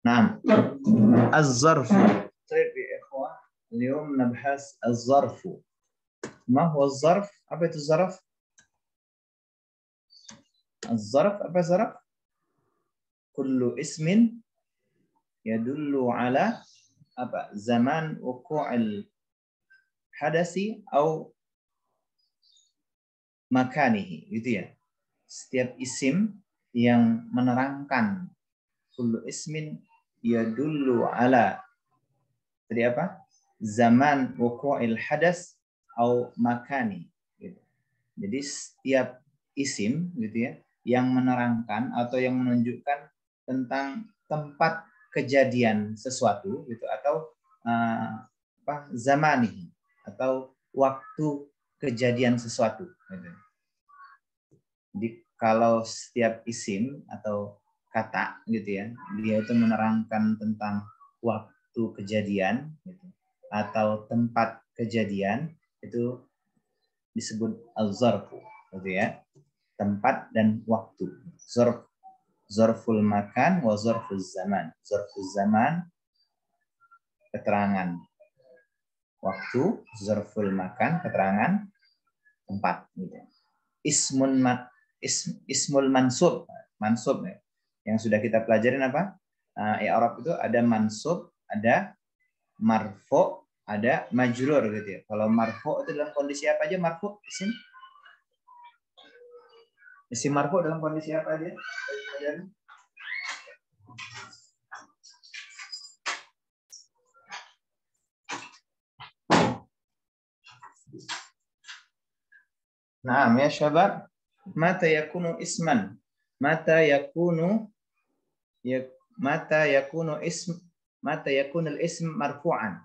نعم الظرف. طيب يا إخوة اليوم نبحث الظرف. ما هو الظرف؟ apa itu الظرف؟ الظرف apa ظرف؟ كل اسم يدل على apa zaman وقوع الحدث أو makanihi, gitu ya. Setiap isim yang menerangkan kullu ismin yadullu ala tadi apa? Zaman wuqu'il hadas au makani gitu. Jadi setiap isim gitu ya yang menerangkan atau yang menunjukkan tentang tempat kejadian sesuatu gitu atau zamanihi atau waktu kejadian sesuatu gitu. Jadi kalau setiap isim atau kata gitu ya, dia itu menerangkan tentang waktu kejadian gitu, atau tempat kejadian itu disebut al-zarfu gitu ya. Tempat dan waktu. Zarful makan wa zarful zaman. Zarful zaman keterangan waktu, zarful makan keterangan tempat gitu. Ismul mansub ya. Yang sudah kita pelajarin apa? I'rab itu ada mansub, ada marfu, ada majrur gitu ya. Kalau marfu itu dalam kondisi apa aja marfu? Isim marfu dalam kondisi apa aja? Nah, ya syabab, mata yakunu isman, mata yakunu al-ism marfu'an.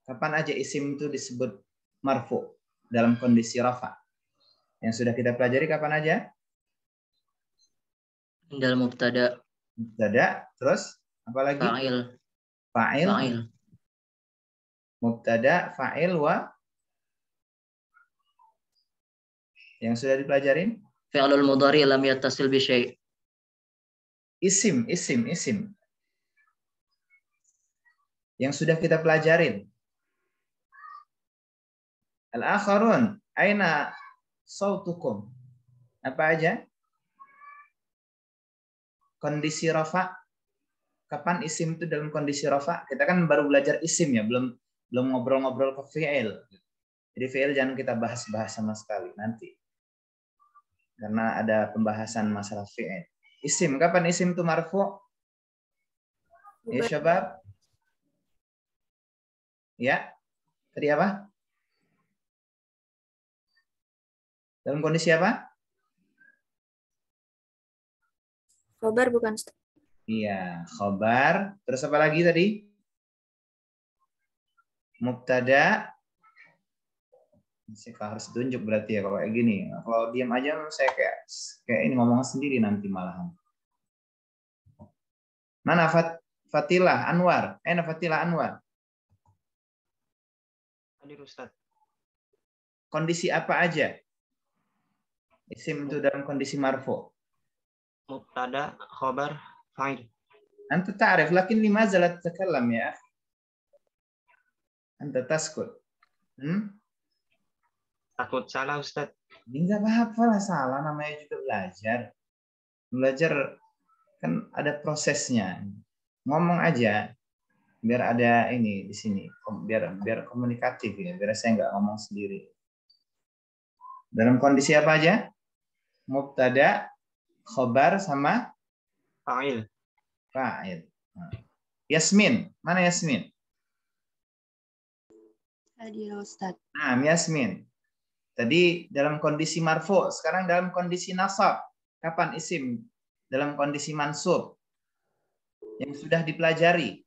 Kapan aja isim itu disebut marfu dalam kondisi rafa? Yang sudah kita pelajari kapan aja? Dalam mubtada. Mubtada, terus apa lagi? Fa'il. Mubtada, fa'il wa yang sudah dipelajarin? Fi'lul mudhari lam yattasil bi syai'. Isim. Yang sudah kita pelajarin. Al-akharun, aina sautukum? Apa aja? Kondisi rafa. Kapan isim itu dalam kondisi rafa? Kita kan baru belajar isim ya, belum ngobrol-ngobrol ke fi'il. Jadi fi'il jangan kita bahas-bahas sama sekali nanti. Karena ada pembahasan masalah fi'il. Isim, kapan isim itu marfu? Ya syabab. Ya. Tadi apa? Dalam kondisi apa? Khobar bukan? Iya, khobar. Terus apa lagi tadi? Mubtada. Saya harus tunjuk berarti ya kalau kayak gini. Kalau diam aja saya kayak ini ngomong sendiri nanti malahan. Mana Fatilah Anwar? Fatilah Anwar. Hadir Ustaz. Kondisi apa aja? Isim itu dalam kondisi marfu. Mubtada, khobar, fa'il. Anta ta'rif, lakin limaza la tatakallam ya akhi? Anta taskut. Takut salah Ustaz. Enggak apa-apa lah salah, namanya juga belajar. Belajar kan ada prosesnya. Ngomong aja biar ada ini di sini, biar komunikatif ya, biar saya nggak ngomong sendiri. Dalam kondisi apa aja? Mubtada, khobar sama Fa'il. Yasmin, mana Yasmin? Hadir Ustaz. Nah, Yasmin. Tadi dalam kondisi marfu, sekarang dalam kondisi nasab. Kapan isim dalam kondisi mansub? Yang sudah dipelajari.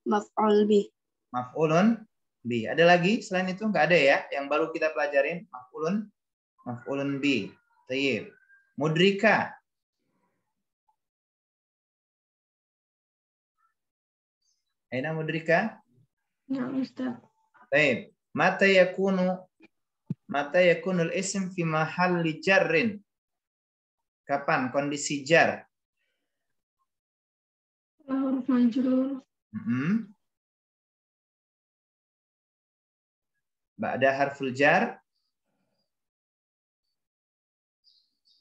Maf'ul bih. Maf'ulun bi. Ada lagi selain itu? Nggak ada ya? Yang baru kita pelajarin maf'ulun bi. Tayyib. Mudrika. Aina mudrika? Ya Ustaz. Tayyib. Mata yakunul ism fi mahalli jarrin. Kapan kondisi jar? Huruf majrur. Ba'da harful jar.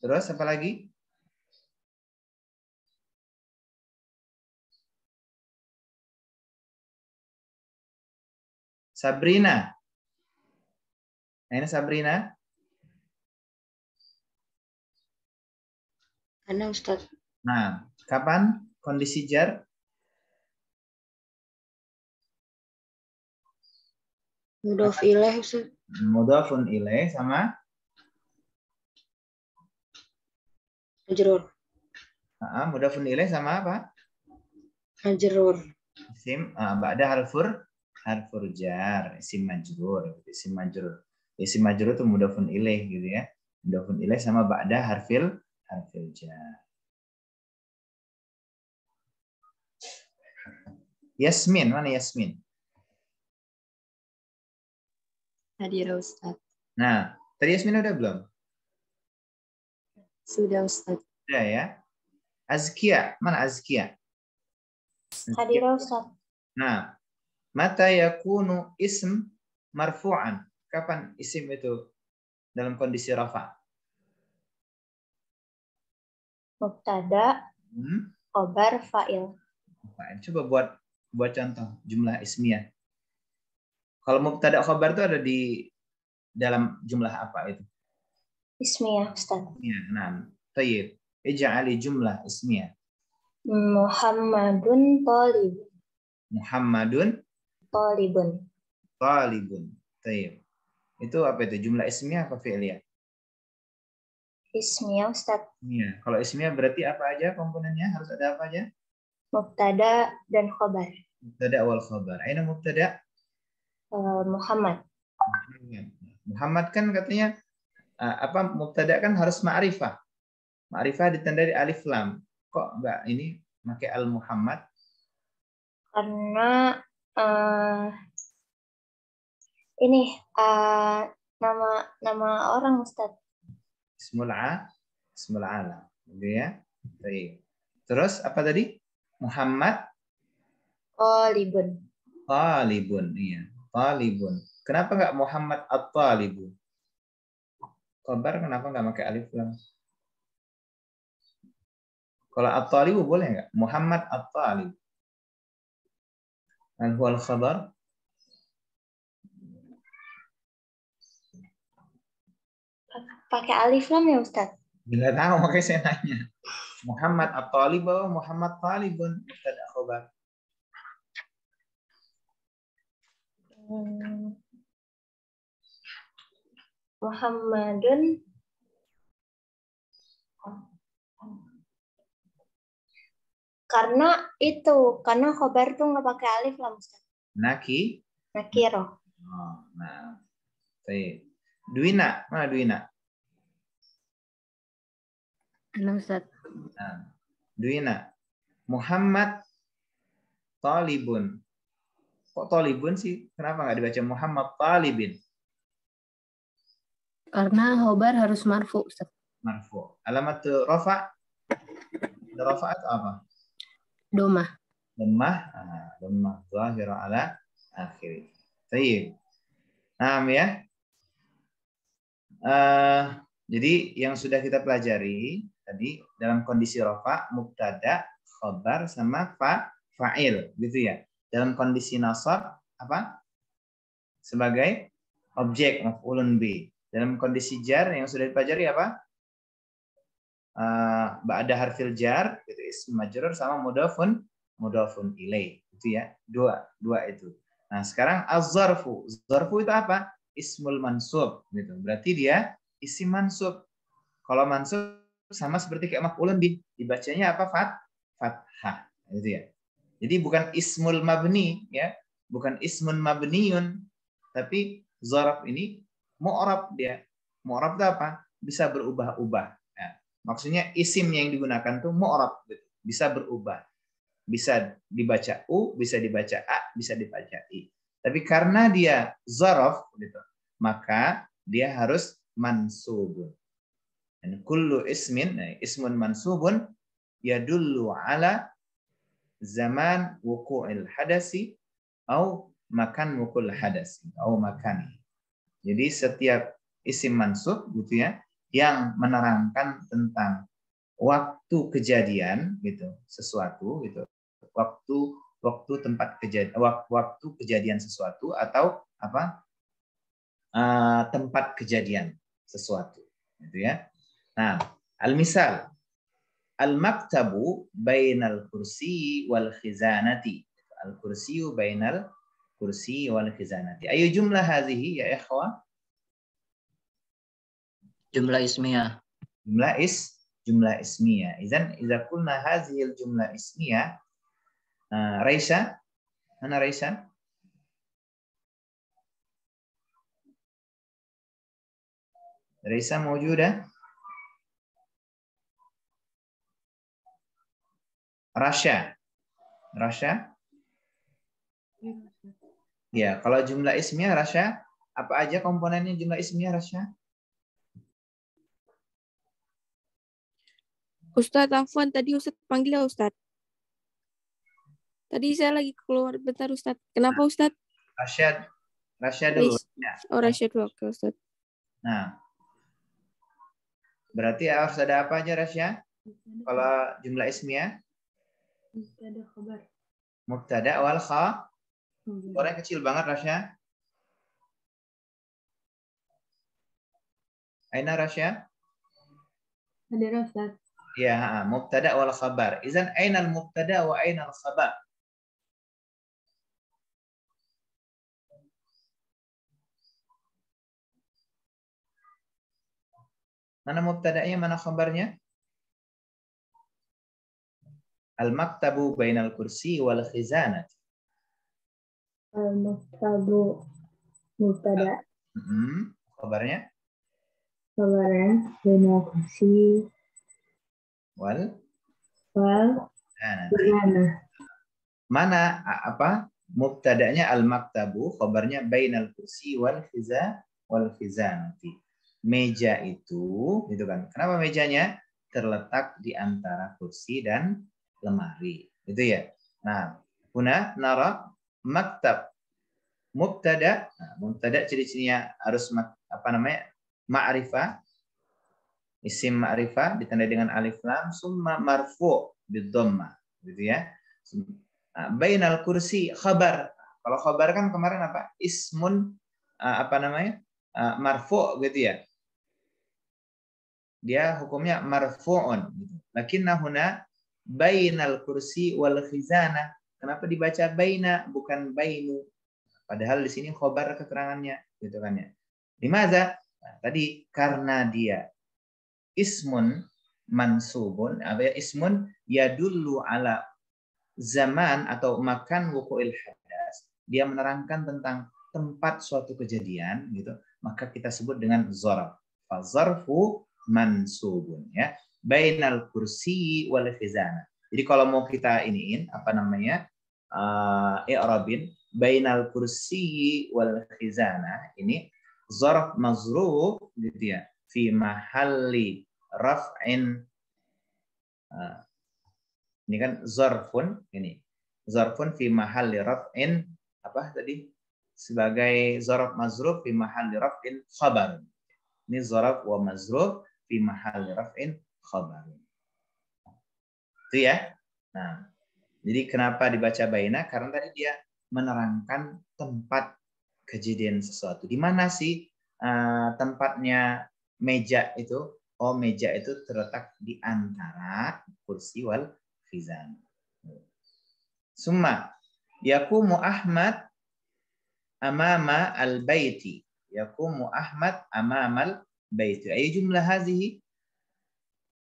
Terus apa lagi? Sabrina. Ini Sabrina. Ana Ustaz. Nah, kapan kondisi jar? Mudhof ilaih Ustaz. Mudhafun ilaih sama Majrur. mudhafun ilaih sama apa? Majrur. Isim ba'da harfur jar, isim majrur, isim majrur. Isim majrur itu mudhafun ilaih gitu ya. Mudhafun ilaih sama ba'da harfil jar. Yasmin, mana Yasmin? Hadir Ustaz. Nah, tadi Yasmin udah belum? Sudah Ustaz. Udah ya. Azkia, mana Azkia? Hadir Ustaz. Nah, mata yakunu ism marfu'an. Kapan isim itu dalam kondisi rafa? Mubtada, khobar, fa'il. Coba buat contoh jumlah ismiyah. Kalau mubtada khobar itu ada di dalam jumlah apa itu? Ismiyah Ustaz. Ya, nah, tayyib. Ij'ali jumlah ismiyah. Muhammadun talibun. Muhammadun Talibun. talibun. Tayyib. Itu apa itu? Jumlah ismiyah apa fi'liyah? Ismiyah Ustaz. Iya. Kalau ismiyah berarti apa aja komponennya? Harus ada apa aja? Mubtada dan khobar. Mubtada wal khabar. Aina mubtada? Muhammad. Muhammad kan katanya mubtada kan harus ma'rifah. Ma'rifah ditandai alif lam. Kok enggak ini pakai al Muhammad? Karena ini nama orang Ustaz. Ismul alam. Gitu ya. Baik. Terus apa tadi? Muhammad Talibun. talibun. Iya. Talibun. Kenapa enggak Muhammad at-talibun? Khabar kenapa enggak pakai alif lam? Kalau at-talibu boleh enggak? Muhammad at-talib. Hal huwa al-khabar? Pakai alif lam ya Ustaz? Bila tahu makanya saya nanya. Muhammad at-talib atau Muhammad talibun? Mubtada khabar. Muhammadun karena khobar tuh nggak pakai alif lam Ustaz. Oh, Nakiro. nah. Baik. Duina, mana Duina? Ana Ustaz. Nah, Duina. Muhammad talibun. Kok talibun sih? Kenapa nggak dibaca Muhammad talibin? Karena khobar harus marfu Ustaz. Marfu. Alamat rafa? Rafa atau apa? Domah. Lemah. Lemah. Zahira ala akhir. Baik. Nah, ya. Jadi yang sudah kita pelajari tadi dalam kondisi rafa, mubtada, khobar sama fa'il gitu ya. Dalam kondisi nasab apa? Sebagai objek maf'ulun bi. Dalam kondisi jar yang sudah dipelajari apa? Ba'da harfil jar gitu, ism majrur sama mudhafun ilaih itu ya. Dua itu. Nah, sekarang az-zarfu. Zarfu itu apa? Ismul mansub gitu. Berarti dia isim mansub. Kalau mansub sama seperti kayak maf'ulun bih, dibacanya apa? Fathah gitu ya. Jadi bukan ismul mabni ya, bukan ismun mabniun, tapi zarf ini mu'rab dia. Mu'rab itu apa? Bisa berubah-ubah. Ya. Maksudnya isim yang digunakan tuh mu'rab gitu. Bisa berubah. Bisa dibaca u, bisa dibaca a, bisa dibaca i. Tapi karena dia zarf gitu, maka dia harus mansubun. Dan kullu ismun mansubun yadullu ala zaman wuqu'il hadasi atau makan wukul hadasi atau makani. Jadi setiap isim mansub gitu ya yang menerangkan tentang waktu kejadian gitu, sesuatu gitu. Waktu tempat kejadian, waktu kejadian sesuatu atau apa? Tempat kejadian sesuatu gitu ya. Nah, al-misal al-maktabu bainal kursi wal khizanati. Al-kursiyu bainal kursi wal khizanati. Ayu jumlah hadhihi ya ikhwah? Jumlah ismiyah. Jumlah ismiyah. Idzan idza qulna hadhihi al-jumlah ismiyah, Raisa, mana Raisa? Raisa mawjuda? Rasha. Ya, kalau jumlah ismiyah Rasha, apa aja komponennya jumlah ismiyah Rasha? Ustadz Afwan, tadi Ustadz panggil ya Ustadz. Tadi saya lagi keluar bentar Ustadz. Kenapa Ustadz? Rasha dulu. Oh, Rasya dulu. Oke Ustadz. Nah, berarti harus ada apa aja Rasya? Kalau jumlah ismiyah? Mubtada wal kha. Suaranya kecil banget Rasya. Aina Rasya? Ada Ustaz. Ya, mubtada wal khabar. Izan aina al mubtada wa aina al khabar? Mana mubtada'nya, mana khabarnya? Al-maktabu bainal kursi wal khizanah. Al-maktabu mubtada. Khabarnya? Khabarnya bainal kursi wal khizanah. Mana apa? Mubtada'nya al-maktabu, khabarnya bainal kursi wal khizanati. Meja itu, gitu kan. Kenapa mejanya? Terletak di antara kursi dan lemari. Gitu ya. Nah, huna nara maktab mubtada. Nah, mubtada ciri-cirinya harus apa namanya? Ma'rifah. Isim ma'rifah ditandai dengan alif lam summa marfu' bidhammah, gitu ya. Nah, bainal kursi khabar. Kalau khabar kan kemarin apa? Ismun apa namanya? Marfu' gitu ya. Dia hukumnya marfu'un gitu. Lakinna huna bainal kursi wal khizanah. Kenapa dibaca baina bukan bainu? Padahal di sini khabar keterangannya, gitu kan ya. Limaza? Nah, tadi karena dia ismun mansubun, ismun yadullu ala zaman atau makan wuqu'il hadas. Dia menerangkan tentang tempat suatu kejadian, gitu. Maka kita sebut dengan zarf. Fa zarfu mansubun ya, bainal kursi wal khizanah. Jadi kalau mau kita iniin apa namanya? I'rabin bainal kursi wal khizanah, ini zarf mazruf gitu ya, fi mahalli raf'in. Ini kan zarfun, ini zarfun fi mahalli raf'in, apa tadi? Sebagai zarf mazruf fi mahalli raf'in khabar. Ini zarf wa mazruf fi mahalli raf'in khabar. Itu ya. Nah, jadi kenapa dibaca baina? Karena tadi dia menerangkan tempat kejadian sesuatu. Di mana sih tempatnya meja itu? Oh, meja itu terletak di antara kursi wal khizanah. Summa yaqumu Ahmad amama al-baiti. Yaqumu Ahmad amamal baiti. Ayu jumlah hazihi?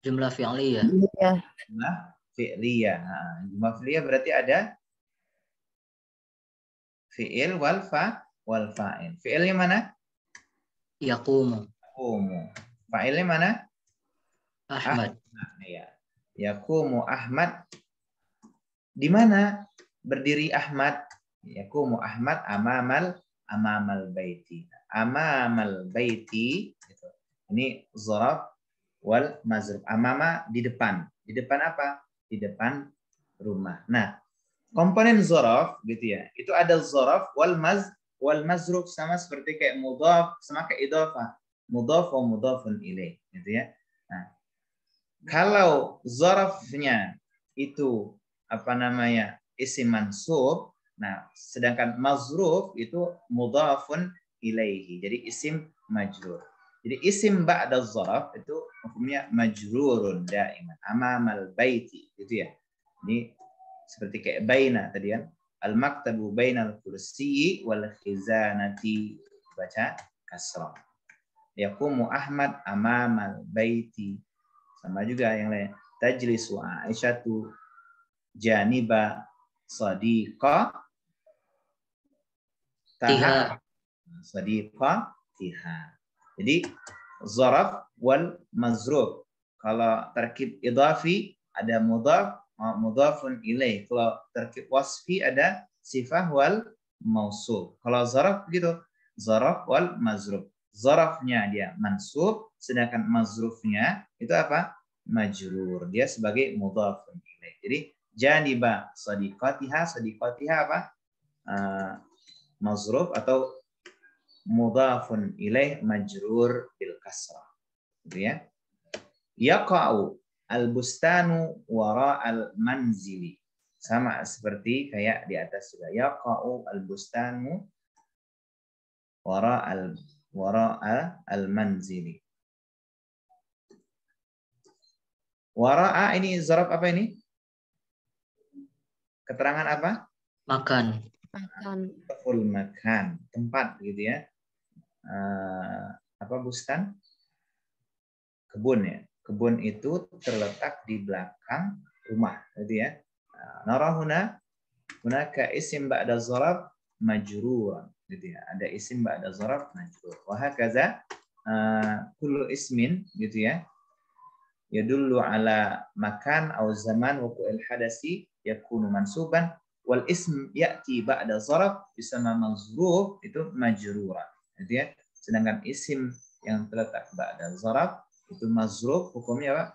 Jumlah fi'liyah. Jumlah fi'liyah. Jumlah fi'liyah berarti ada fi'il wal fa'il. Fi'ilnya mana? Yaqumu. Fa'ilnya mana? Ahmad. Ya. Yaqumu Ahmad. Di mana berdiri Ahmad? Yaqumu Ahmad amamal baiti. Amamal baiti gitu. Ini zarf wal mazruf. Amama di depan. Di depan apa? Di depan rumah. Nah, komponen zaraf gitu ya. Itu ada zaraf wal mazruf, sama seperti kayak mudhaf sama kayak idhafah. Mudhaf wa mudhafun ilaih gitu ya. Nah, kalau zarafnya itu apa namanya? Isim mansub, nah sedangkan mazruf itu mudhafun ilaihi. Jadi isim majrur. Jadi isim ba'da zaraf itu hukumnya majrurun daiman amamal baiti gitu ya. Ini seperti kayak baina tadi kan. Al-maktabu bainal kursi wal khizanati, baca kasrah. Yaqumu Ahmad amamal baiti. Sama juga yang lain. Tajlisu Aisyatu janiba sadiqa taha. Sadiqa tiha. Jadi zaraf wal mazruf. Kalau terkib idhafi ada mudhaf, mudhafun ilaih. Kalau terkib wasfi ada sifah wal mausul. Kalau zaraf begitu, zaraf wal mazruf. Zarafnya dia mansub, sedangkan mazrufnya itu apa? Majrur. Dia sebagai mudhafun ilaih. Jadi janiba sadiqatiha, sadiqatiha apa? Mazruf atau mudhafun ilaih majrur bil kasrah. Gitu ya. Yaqa'u al-bustanu wara al-manzili. Sama seperti kayak di atas juga. Yaqa'u al-bustanu wara al-manzili. Wara'a ini zaraf apa ini? Keterangan apa? Makan. Full makan, tempat gitu ya. Apa bustan? Kebun ya. Kebun itu terletak di belakang rumah, gitu ya. Narahuna hunaka isim ba'da zaraf majrur, gitu ya. Ada isim ba'da zaraf majrur. Wa hakaza kullu ismin, gitu ya. Yadullu ala makan atau zaman wuqu'il hadasi yakunu mansuban wal ism ya'ti ba'da zaraf bisama mazruf itu majrura, gitu ya. Sedangkan isim yang terletak ba'da zaraf itu mazruf hukumnya apa?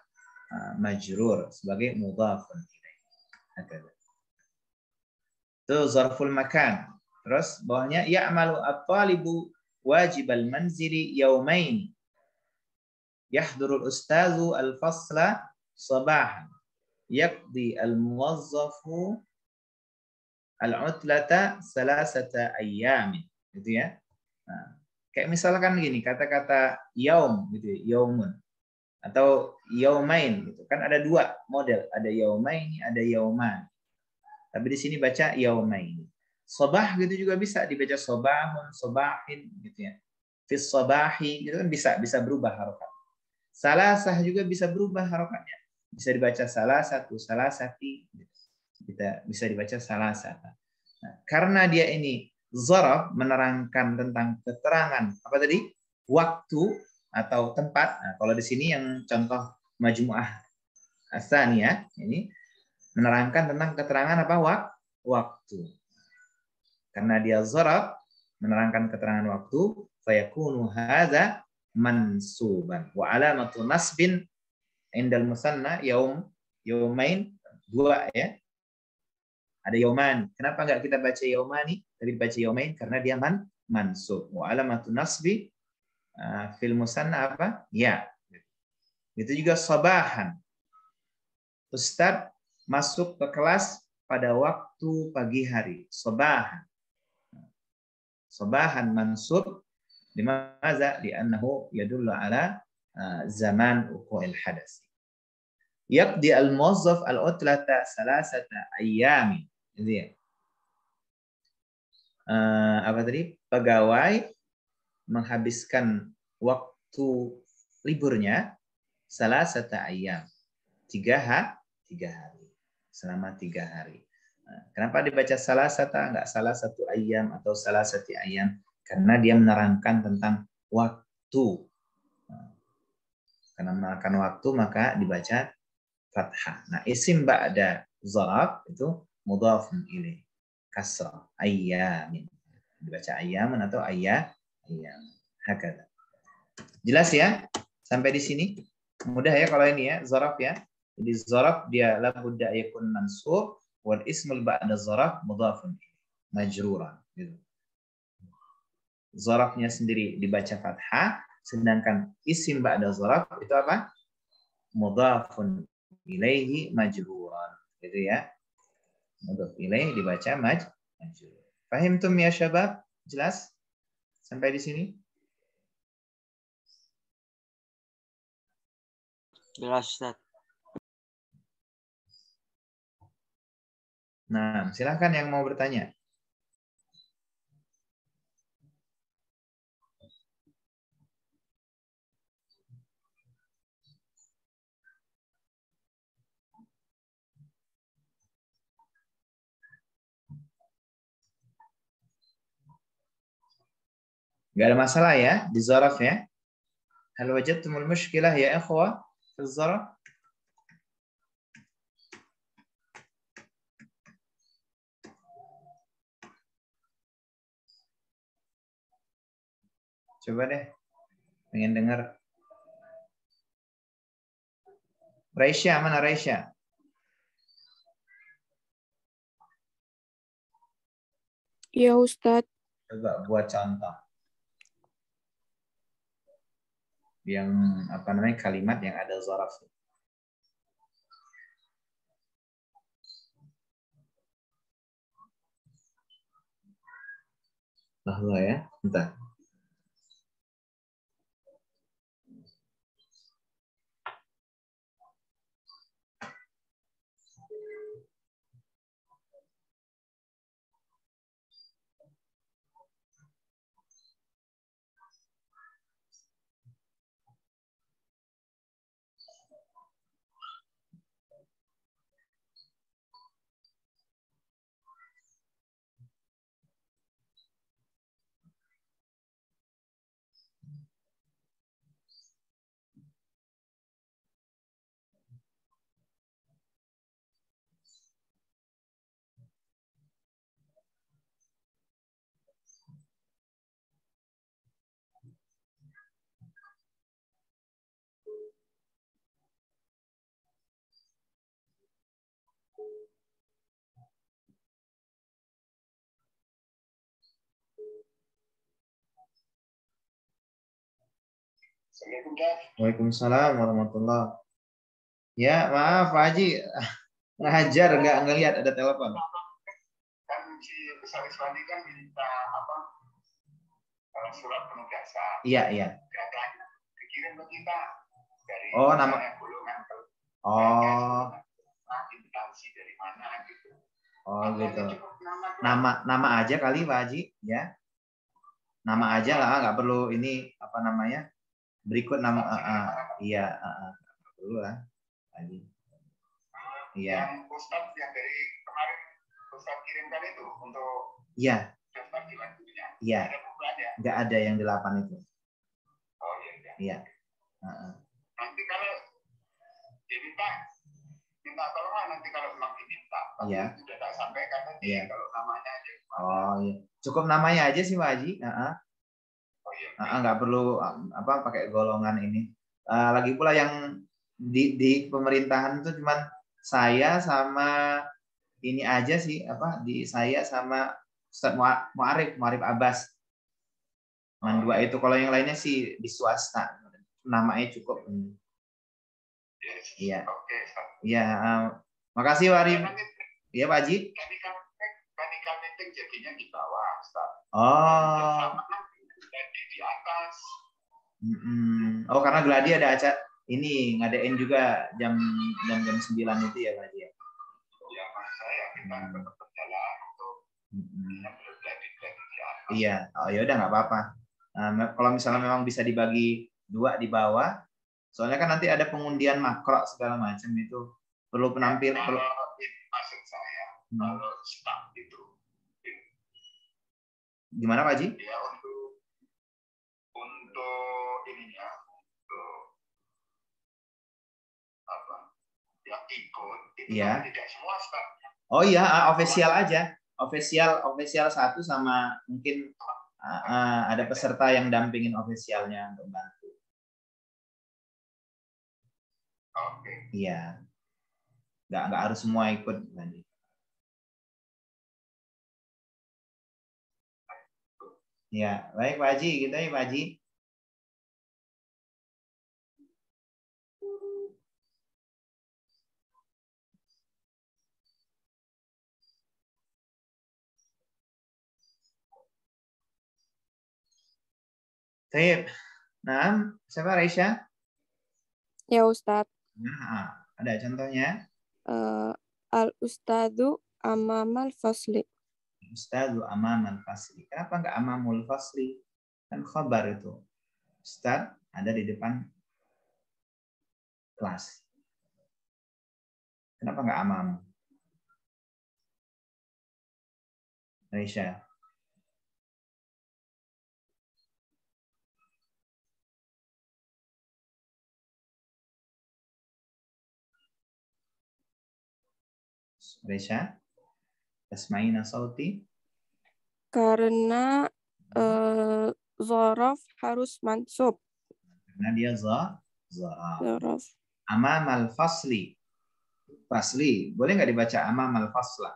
Majrur sebagai mudhafun ilaih. Itu zarful makan. Terus bawahnya ya'malu at-talibu wajibal manzili yaumain. Yahdurul ustazu al-fasla sabahan. Yaqdi al-muwazzafu al-utlata salasata ayyamin. Gitu ya. Nah, kayak misalkan gini, kata-kata yaum gitu ya, yaumun atau yaumain gitu. Kan ada dua model, ada yaumaini, ada yauman. Tapi di sini baca yaumaini. Sabah gitu juga bisa dibaca sabahun, sabahin gitu ya. Fis sabahi gitu kan bisa berubah harokat. Salasah juga bisa berubah harokatnya. Bisa dibaca salah satu, salah sati. Bisa dibaca salah satu. Nah, karena dia ini zaraf menerangkan tentang keterangan apa tadi? Waktu atau tempat. Nah, kalau di sini yang contoh majmu'ah ats-tsaniyah ini menerangkan tentang keterangan apa? Waktu. Karena dia zaraf menerangkan keterangan waktu, fayakunu hadza mansuban wa alamatu nasbin indal musanna yaumain dua ya. Ada yauman. Kenapa enggak kita baca yaumani? Tapi baca yaumain karena dia mansub. Wa alamatu nasbi fil musanna apa? Ya. Itu juga sabahan. Ustaz masuk ke kelas pada waktu pagi hari. Sabahan. Sabahan mansub limaza? Li'annahu yadullu ala zaman wuqu'il hadas. Yaqdi al-muwazzaf al-utlata salasata ayyami. Gitu ya. Apa tadi? Pegawai menghabiskan waktu liburnya salasata ayyam. 3 hari. Selama 3 hari. Kenapa dibaca salasata, enggak salah satu ayyam atau salasati ayyam? Karena dia menerangkan tentang waktu. Karena menerangkan waktu maka dibaca fathah. Nah, isim ba'da zaraf itu mudhafun ilaih. Kasrah. Ayyamin. Dibaca ayyaman atau ayyam. Hakadha. Jelas ya? Sampai di sini? Mudah ya kalau ini ya, zaraf ya. Jadi zaraf dia la budda yakun mansub wal ismul ba'da zaraf mudhafun majruran. Gitu. Zarafnya sendiri dibaca fathah, sedangkan isim ba'da zaraf itu apa? Mudhafun ilaihi majruran. Gitu ya. Mudhaf ilaihi dibaca majrur. Fahimtum ya syabab? Jelas? Sampai di sini? Jelas, Ustaz. Nah, silahkan yang mau bertanya. Nggak ada masalah ya di zaraf ya. Hal wajadtumul mushkilah ya ikhwah fi zaraf? Coba deh, pengen dengar. Raisya, mana Raisya? Ya Ustadz. Coba buat contoh. Yang apa namanya kalimat yang ada zaraf. Bahwa ya, entah. Waalaikumsalam warahmatullahi. Ya, maaf Pak Haji. Ngajar nggak ngelihat ada telepon. Kan si Besar Iswandi kan minta apa? Surat penugasan. Iya, iya. Katanya dikirim ke kita dari nama golongan. Oh. Instansi dari mana gitu. Oh gitu. Nama aja kali Pak Haji, ya. Nama aja lah, nggak perlu ini apa namanya? Berikut nama iya, nggak perlu lah. Haji. Iya. Yang Ustadz yang dari kemarin Ustadz kirimkan itu untuk iya. daftar dilanjutnya. Iya. Ada perubahannya? Nggak ada yang 8 itu. Oh iya. Iya. Nanti kalau minta tolong nanti kalau memang diminta. Iya. Sudah tak sampaikan nanti kalau namanya aja. Oh iya. Cukup namanya aja sih Pak Haji. Oh iya. Nggak perlu apa pakai golongan ini. Lagi pula yang di pemerintahan itu cuman saya sama ini aja sih apa di saya sama Ustadz Mu'arif Abbas. Cuman 2 itu, kalau yang lainnya sih di swasta. Namanya cukup. Yes. Iya. Oke. Iya, makasih Pak Arif. Iya Pak Haji. Technical meeting jadinya di bawah, Ustaz. Oh. Di atas. Oh, karena Gladi ada acara ini ngadain juga jam 9 itu ya Pak Haji ya. Ya, mas saya kita tetap berjalan untuk Gladi di atas. Iya, oh ya udah nggak apa-apa. Kalau misalnya memang bisa dibagi 2 di bawah, soalnya kan nanti ada pengundian makro segala macam itu perlu penampil. Kalau maksud saya, kalau staff itu gimana Pak Haji? Ya untuk ininya, untuk apa? Yang ikut itu Iya. tidak semua staff. Oh iya, official aja. Official 1 sama mungkin ada peserta yang dampingin officialnya untuk bantu. Oke. Iya. Nggak harus semua ikut. Ya, baik Pak Haji, kita ya Pak Haji. Baik. Nah, siapa Raisya? Ya Ustadz. Nah, ada contohnya. Al-Ustadu amamal fasli. Ustadu amamal fasli. Kenapa nggak amamul fasli? Kan khabar itu. Ustad ada di depan kelas. Kenapa nggak amam? Raisya. Raisya. Tasma'ina sauti. Karena zorof harus mansub. Karena dia zaraf. Zorof. Amamal fasli. Fasli. Boleh nggak dibaca amamal fasla?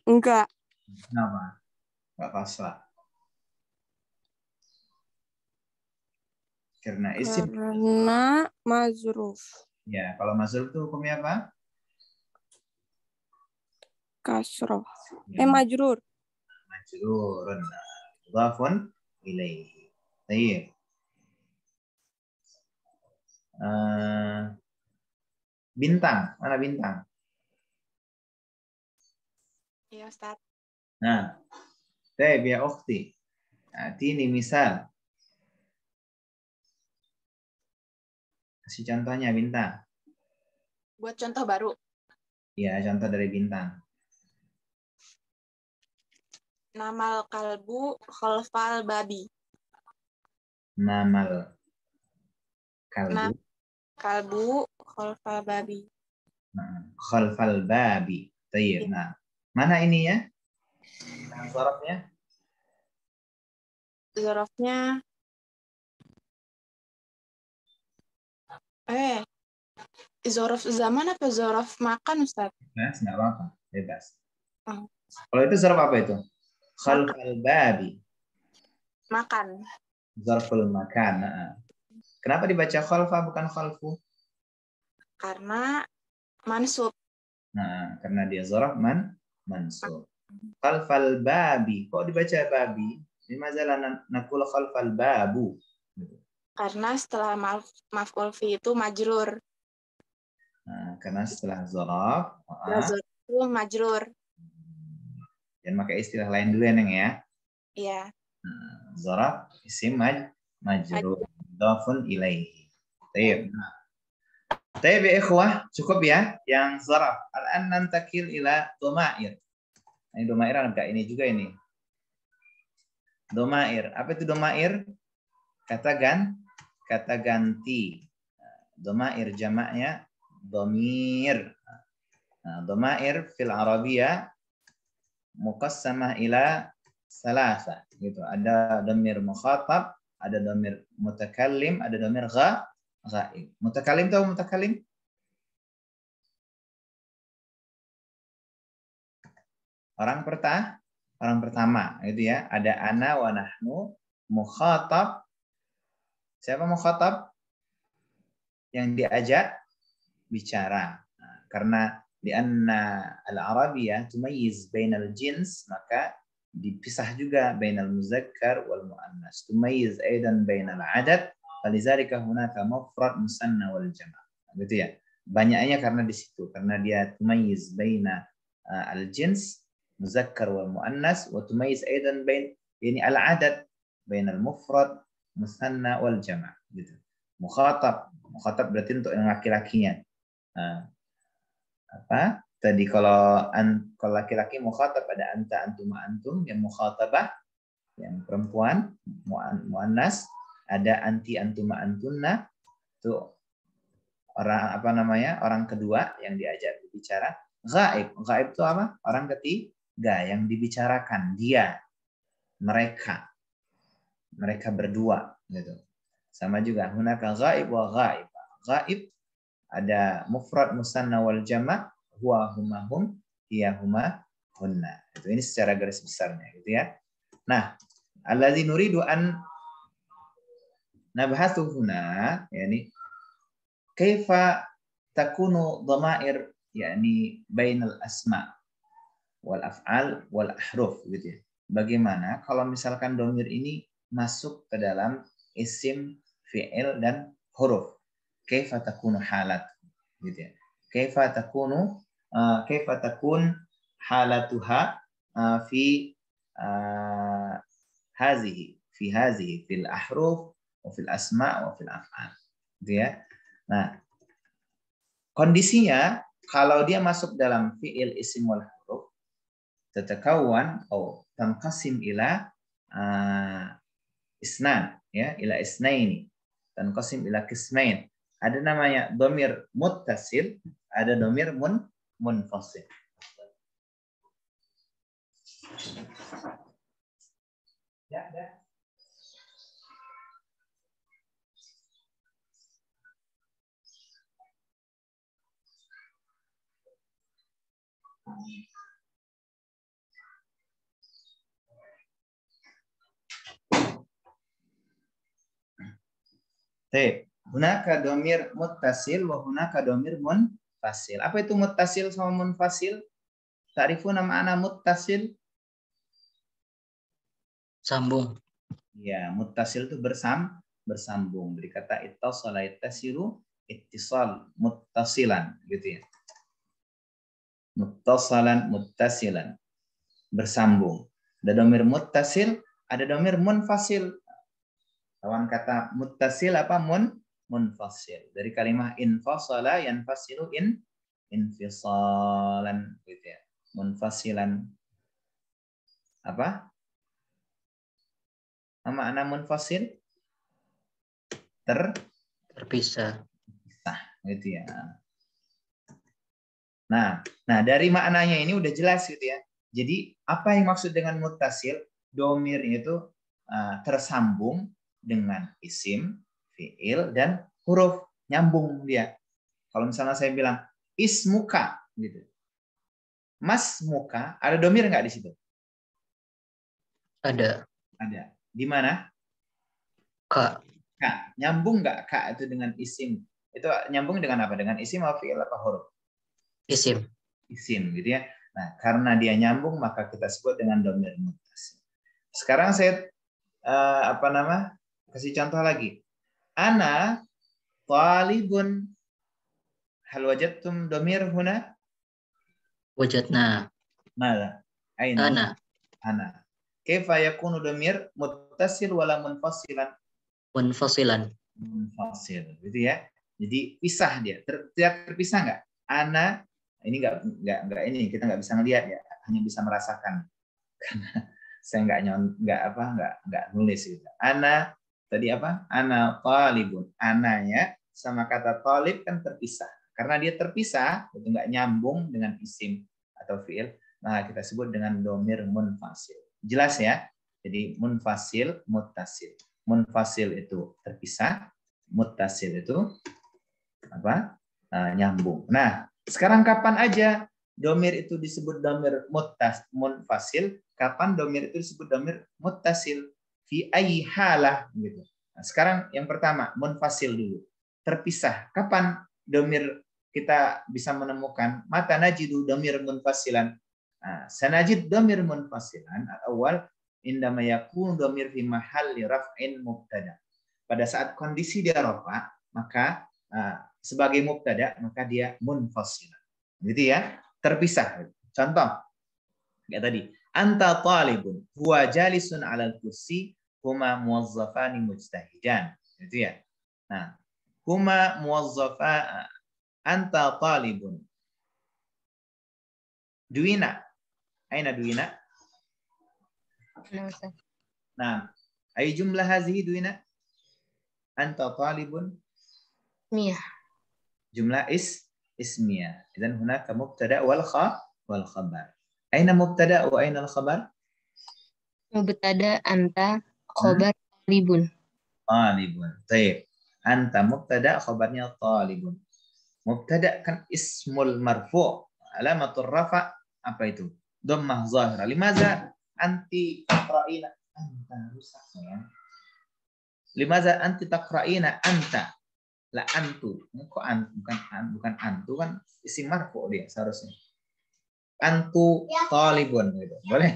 Enggak. Kenapa? Nggak fasla. Karena isim. Karena mazruf. Ya, kalau mazruf itu hukumnya apa? Kasroh. Ya. Majrur. Majrurun. Dhafun ilaihi. Baik. Bintang. Mana bintang? Iya, Ustaz. Nah. Baik, ya ukhti. Ini misal. Kasih contohnya bintang. Buat contoh baru. Ya, contoh dari bintang. Namal kalbu khalfal babi. Namal kalbu. Nah, kalbu khalfal babi. Khalfal babi. Baik. Nah, mana ini ya? Zarafnya? Zarafnya zaraf zaman apa zaraf makan, Ustaz? Bebas, nggak apa-apa. Bebas. Oh. Kalau itu zaraf apa itu? Khalfal babi. Makan. Zarful makan. Kenapa dibaca khalfa bukan khalfu? Karena mansub. Nah, karena dia zaraf mansub. Khalfal babi. Kok dibaca babi? Limazalah nakul khalfal babu. Karena setelah maf'ul fi itu majrur. Nah, karena setelah zaraf, Zaraf itu majrur. dan pakai istilah lain dulu ya, Neng ya. Iya. Zaraf isim majrur dhafun ilaihi. Baik. Baik ya ikhwah, cukup ya yang zaraf. Al-an nantakil ila dhamair. Ini dhamair agak ini juga ini. Dhamair. Apa itu dhamair? Kata ganti. Dhamair jamaknya dhamir. Dhamair fil Arabiyah muqassamah ila salasa gitu. Ada dhamir mukhatab, ada dhamir mutakallim, ada dhamir ghaib. Mutakallim tahu mutakallim? Orang pertama itu ya. Ada ana wa nahnu, mukhatab. Siapa mukhatab? Yang diajak bicara. Nah, karena di anna al-Arabiyah tumayyiz bainal jins, maka dipisah juga bainal muzakkar wal muannas. Tumayyiz aidan bainal adad, falizalika hunaka mufrad musanna wal jama'. Gitu ya. Banyaknya karena di situ, karena dia tumayyiz baina al-jins muzakkar wal muannas wa tumayyiz aidan bain yani al-adad bainal mufrad musanna wal jama'. Gitu. Mukhatab berarti untuk yang laki-lakinya. Nah, apa tadi kalau laki-laki mukhatab ada anta antum antum, yang mukhatabah yang perempuan muannas ada anti antum antunna, itu orang kedua yang diajak berbicara. Ghaib itu apa? Orang ketiga yang dibicarakan, dia, mereka berdua gitu. Sama juga hunaka ghaib wa ghaib. Ghaib ada mufrad musanna wal jama', huwa huma hum, hiya huma hunna. Itu ini secara garis besarnya gitu ya. Nah, alladzi nuridu an nabhathu huna yani kaifa takunu dhamair yani bainal asma wal af'al wal ahruf gitu ya. Bagaimana kalau misalkan domir ini masuk ke dalam isim, fi'il dan huruf. Kaifa takunu halat gitu ya. Kaifa takun halatuha fi hazihi fil ahruf wa fil asma wa fil af'al gitu ya. Nah, kondisinya kalau dia masuk dalam fi'il, isim wal huruf tatakawan atau tanqasim ila isnan ya, ila isnaini, tanqasim ila qismain. Ada namanya domir muttasil, ada domir munfasil. Ya, ya. Baik, hunaka domir muttasil wa hunaka domir munfasil. Apa itu muttasil sama munfasil? Ta'rifuna ma'ana muttasil? Sambung. Ya, muttasil itu bersambung. Dari kata ittasala yattasilu, ittisal, muttasilan gitu ya. Muttasalan, muttasilan. Bersambung. Ada domir muttasil, ada domir munfasil. Lawan kata muttasil apa? Munfasil. Dari kalimat infasala yanfasilu infisalan gitu ya. Munfasilan. Apa? Makna munfasil? Terpisah. Gitu ya. Nah, dari maknanya ini udah jelas gitu ya. Jadi apa yang maksud dengan muttasil? Domir itu tersambung dengan isim, fi'il, dan huruf. Nyambung dia. Kalau misalnya saya bilang ismuka gitu. Mas muka, ada domir nggak di situ? Ada. Ada. Di mana? Ka. Ka. Nyambung nggak ka itu dengan isim? Itu nyambung dengan apa? Dengan isim atau fi'il apa huruf? Isim. Isim gitu ya. Nah, karena dia nyambung maka kita sebut dengan domir muttasil. Sekarang saya kasih contoh lagi. Ana talibun. Hal wajadtum domir huna? Wajadna. Mala. Aina? Ana. Kaifa yakunu domir muttasil wala munfasilan? Munfasilan. Munfasil, gitu ya. Jadi pisah dia. Terpisah nggak? Ana ini nggak ini kita nggak bisa ngelihat ya, hanya bisa merasakan. Karena saya nggak nulis gitu. Ana tadi apa? Ana talibun. Ananya sama kata talib kan terpisah. Karena dia terpisah, itu nggak nyambung dengan isim atau fi'il, nah kita sebut dengan domir munfasil. Jelas ya? Jadi munfasil, muttasil. Munfasil itu terpisah, muttasil itu apa? Nyambung. Nah, sekarang kapan aja domir itu disebut domir munfasil? Kapan domir itu disebut domir muttasil? Fi ayyi halah gitu. Nah, sekarang yang pertama munfasil dulu. Terpisah. Kapan domir kita bisa menemukan? Mata najidu domir munfasilan. Sanajid domir munfasilan awal indama yakun domir fi mahalli raf'in mubtada. Pada saat kondisi dia rafa, maka sebagai mubtada maka dia munfasilan. Gitu ya, terpisah. Contoh kayak tadi, anta talibun huwa jalisun 'alal kursi huma muwazzafani mujtahidan. Gitu ya. Nah, huma muwazzafa anta talibun. Duina. Aina duina? Nah, ay jumlah hazihi duina? Anta talibun? Miyah. Jumlah ismiyah. Idzan hunaka mubtada wal khabar. Aina mubtada wa aina al khabar? Mubtada anta, khobar talibun. Talibun. Baik. Anta mubtada, khabarnya talibun. Mubtada kan ismul marfu'. Alamatul rafa apa itu? Dhammah zahirah. Limaza anti taqra'ina anta, rusak ya. Limaza anti taqra'ina anta. La antu. Kok bukan antu kan isim marfu dia seharusnya. Antu talibun gitu. Boleh?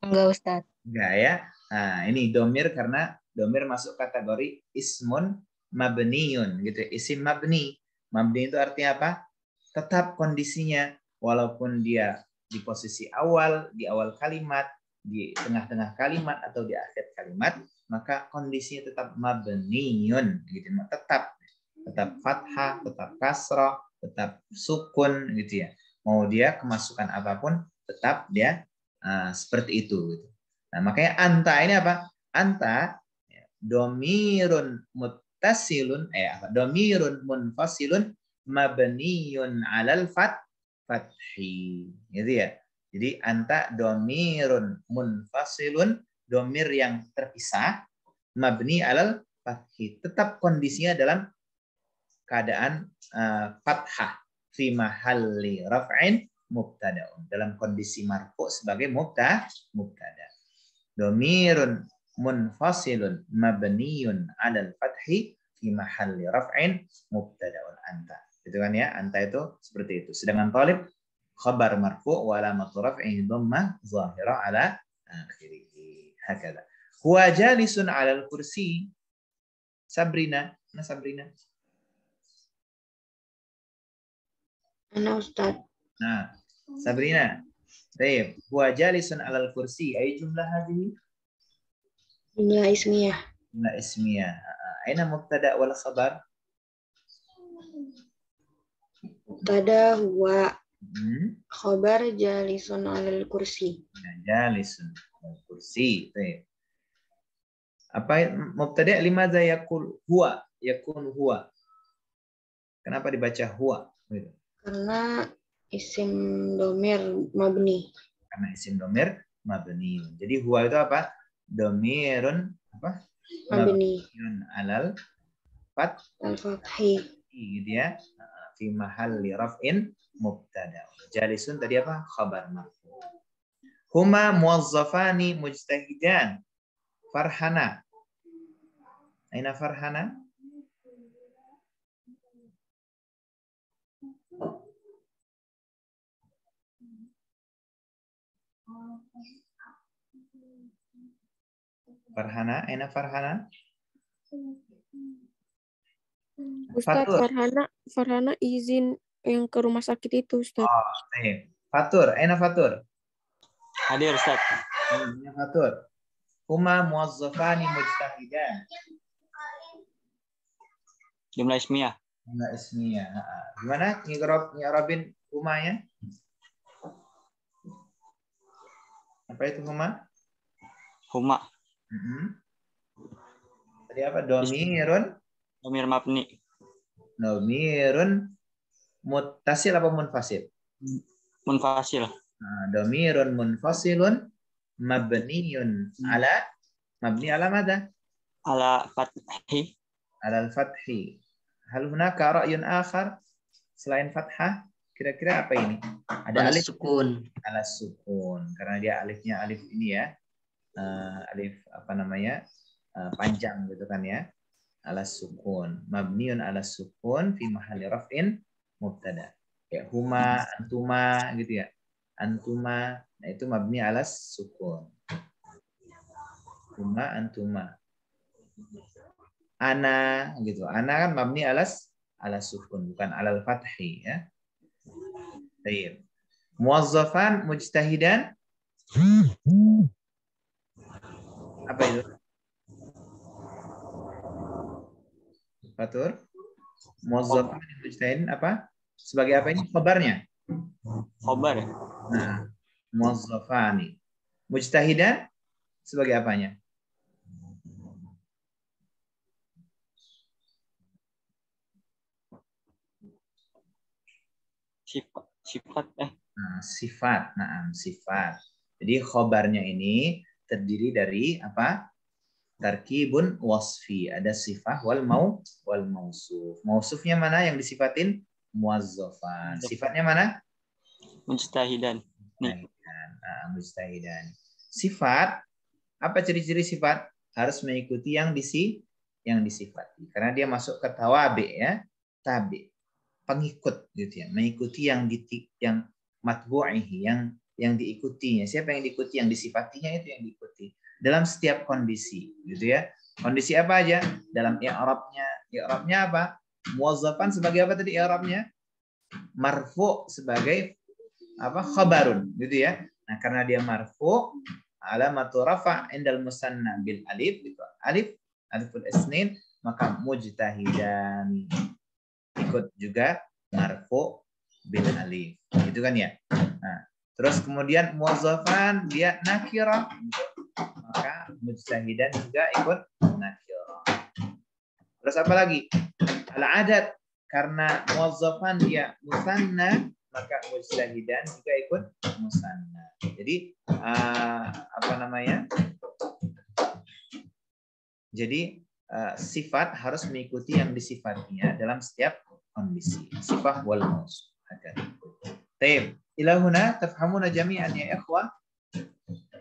Enggak, Ustaz. Enggak ya. Nah, ini domir karena domir masuk kategori ismun mabniun gitu. Isim mabni. Mabni itu artinya apa? Tetap kondisinya walaupun dia di posisi awal, di awal kalimat, di tengah-tengah kalimat atau di akhir kalimat, maka kondisinya tetap mabniun gitu. Tetap fathah, tetap kasrah, tetap sukun gitu ya. Mau dia kemasukan apapun tetap dia seperti itu gitu. Nah, makanya anta ini apa? Anta domirun muttasilun domirun munfasilun mabniyun 'alal fathi. Gitu ya. Jadi anta domirun munfasilun, domir yang terpisah, mabni 'alal fathi. Tetap kondisinya dalam keadaan fathah fi mahalli raf'in mubtada'un. Dalam kondisi marfu sebagai mubtada. Domirun munfasilun mabniyun 'alal fathi fi mahalli raf'in mubtada'un anta. Gitu kan ya, anta itu seperti itu. Sedangkan talib khabar marfu wa alamatu raf'ihi dhammah zahirah ala akhirih. Hakadha. Huwa jalisun 'alal kursi. Sabrina, mana Sabrina? Ana Ustaz. Nah, Sabrina. Baik, huwa jalisun 'alal kursi. Ay jumlah hadhihi? Jumlah ismiyah. Jumlah ismiyah. Aina mubtada wal khabar? Mubtada huwa. Khabar jalisun 'alal kursi. Jalisun 'alal kursi. Baik. Apa mubtada limadza yaqul huwa? Yakun huwa. Kenapa dibaca huwa? Karena isim domir mabni. Karena isim domir mabni. Jadi huwa itu apa? Domirun apa? Mabniun 'alal fathi. Gitu ya. Fi mahalli raf'in mubtada. Jalisun tadi apa? Khabar marfu. Huma muwazzafani mujtahidan. Farhana. Aina Farhana? Farhana, aina Farhana? Ustaz, Fatur. Farhana izin yang ke rumah sakit itu, Ustaz. Oh, baik. Fatur, aina Fatur? Hadir, Ustaz. Aina Fatur. Huma muwazzafani mujtahidan. Jumlah ismiyah. Jumlah ismiyah. Gimana ngi'rabin humanya? Apa itu huma? Huma. Tadi apa? Domirun? Domir mabni. Domirun muttasil apa munfasil? Munfasil. Domirun munfasilun mabniyun ala mada? Ala fathi. Ala al-fathi. Hal hunaka ra'yun akhar selain fathah? Kira-kira apa ini? Ada alif sukun. Ala sukun. Karena dia alifnya alif ini ya. Alif apa namanya? Panjang gitu kan ya. Ala sukun. Mabniun ala sukun fi mahalli raf'in mubtada. Ya huma, antuma gitu ya. Antuma. Nah itu mabni ala sukun. Huma, antuma. Ana gitu. Ana kan mabni ala sukun bukan alal fathi ya. Baik. Muwazzafan mujtahidan. Apa itu? Fatur. Muwazzafan mujtahidan apa? Sebagai apa ini? Khabarnya. Khabar. Nah, muwazzafani. Mujtahidan sebagai apanya? Sifat. Sifat. Nah, sifat. Jadi khobarnya ini terdiri dari apa? Tarkibun wasfi. Ada sifah wal mausuf. Mausufnya mana yang disifatin? muwazzafan. Sifatnya mana? Mujtahidan. Mujtahidan. Sifat, apa ciri-ciri sifat? Harus mengikuti yang disifati. Karena dia masuk ke tawabi ya, tabi, pengikut gitu ya, mengikuti yang matbu'ihi, yang diikutinya. Siapa yang diikuti? Yang disifatinya itu yang diikuti dalam setiap kondisi gitu ya. Kondisi apa aja? Dalam i'rabnya. I'rabnya apa? Muwazzafan sebagai apa tadi i'rabnya? Marfu sebagai apa? Khabarun gitu ya. Nah, karena dia marfu, alamatu rafa' indal musanna bil alif gitu. Aliful isnin, maka mujtahidan ikut juga marfu bil alif. Gitu kan ya. Nah, terus kemudian muwazzafan dia nakirah, maka mujtahidan juga ikut nakirah. Terus apa lagi? Al-adad, karena muwazzafan dia musanna, maka mujtahidan juga ikut musanna. Jadi apa namanya? Jadi sifat harus mengikuti yang disifatinya dalam setiap kondisi. Sifat wal mausuf. Taib. Ila huna tafhamuna jami'an ya ikhwah.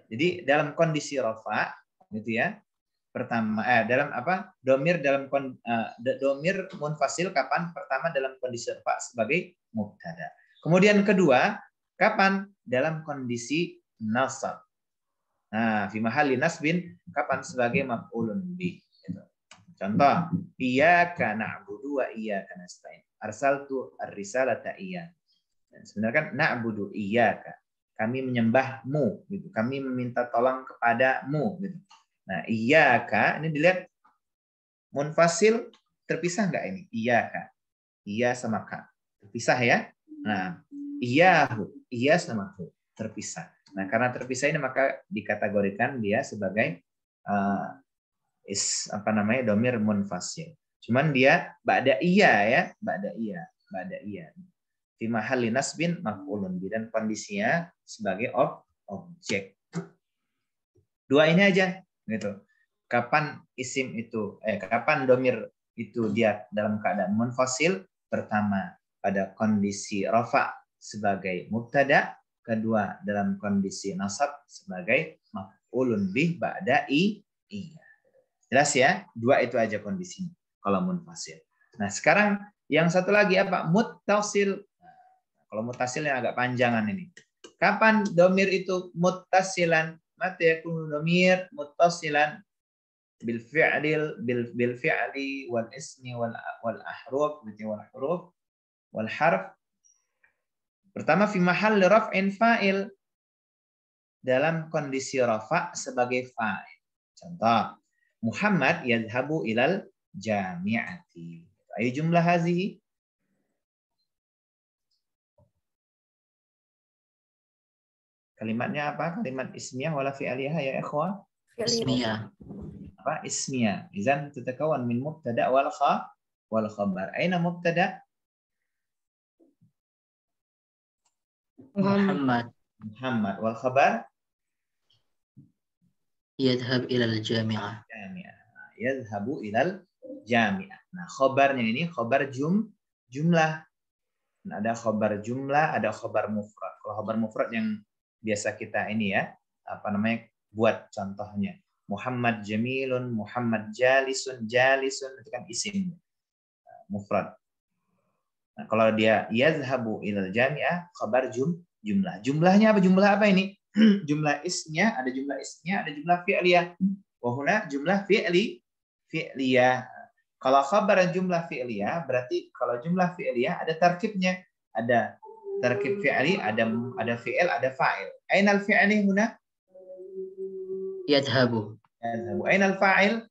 Jadi dalam kondisi rafa gitu ya. Pertama dalam apa? Domir munfasil kapan? Pertama dalam kondisi rafa sebagai mubtada. Kemudian kedua, kapan? Dalam kondisi nasab. Nah, fi mahalli nasbin, kapan? Sebagai maf'ulun bih. Gitu. Contoh, iyyaka na'budu wa iyyaka nasta'in. Arsaltu ar-risalata iyyaka. Sebenarnya kan na'budu iyyaka. Kami menyembahmu, gitu. Kami meminta tolong kepadamu, gitu. Nah, iyyaka ini dilihat munfasil terpisah enggak ini? Iyyaka. Iya sama ka. Terpisah ya. Nah, iyyahu, iya sama hu, terpisah. Nah, karena terpisah ini maka dikategorikan dia sebagai domir munfasil. Cuman dia ba'da iya ya, ba'da iya. Fi mahalli nasbin maf'ulun bi, dan kondisinya sebagai objek. Dua ini aja gitu. Kapan isim itu kapan domir itu dia dalam keadaan munfasil? Pertama, pada kondisi rafa sebagai mubtada, kedua dalam kondisi nasab sebagai maf'ulun bih ba'da iya. Jelas ya? Dua itu aja kondisinya kalau munfasil. Nah, sekarang yang satu lagi apa? Muttasil. Kalau muttasil yang agak panjangan ini. Kapan domir itu muttasilan? Mata yakunu domir muttasilan bil fi'li wal ismi wal ahruf wal huruf wal harf. Pertama, fi mahalli raf'in fa'il, dalam kondisi rafa sebagai fa'il. Contoh, Muhammad yadhhabu ilal jami'ati. Ayo jumlah hazihi. Kalimatnya apa? Kalimat ismiyah wala fi'aliyah ya ikhwah? Ismiyah. Apa? Ismiyah. Izan tatakawan min mubtada wal khabar. Aina mubtada? Muhammad. Wal khabar? Yadhhab ilal jami'ah. Yadhhabu ilal jami'ah. Nah, khabarnya ini khabar jumlah. Nah, ada khabar jumlah, ada khabar mufrad. Kalau khabar mufrad yang biasa kita ini ya, buat contohnya. Muhammad jamilun, Muhammad jalisun itu kan isim mufrad. Nah, kalau dia yadhhabu ilal jami'ah, khabar jumlah. Jumlahnya apa? Jumlah apa ini? Jumlah ismiyah, ada jumlah ismiyah, ada jumlah fi'liyah. Wa huna jumlah fi'liyah. Kalau khabar jumlah fi'liyah, berarti kalau jumlah fi'liyah ada tarkibnya. Ada tarkib fi'li, ada fi'il, ada fa'il. Ainal fi'li huna? Yadhhabu. Ainal fa'il?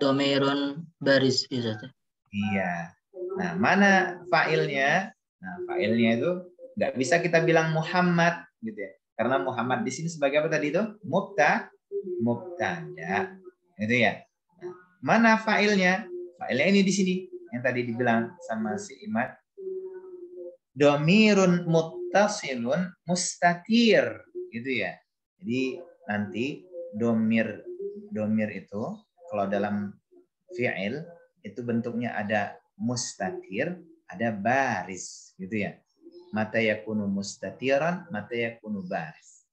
Domirun baris itu. Iya. Nah, mana fa'ilnya? Nah, fa'ilnya itu nggak bisa kita bilang Muhammad gitu ya. Karena Muhammad di sini sebagai apa tadi itu? Mubtada. Gitu ya. Nah, mana fa'ilnya? Fa'ilnya ini di sini yang tadi dibilang sama si Imad. Domirun muttasilun mustatir gitu ya. Jadi nanti domir itu kalau dalam fi'il itu bentuknya ada mustatir, ada baris, gitu ya. Mata yakunu mustatiran, mata yakunu baris.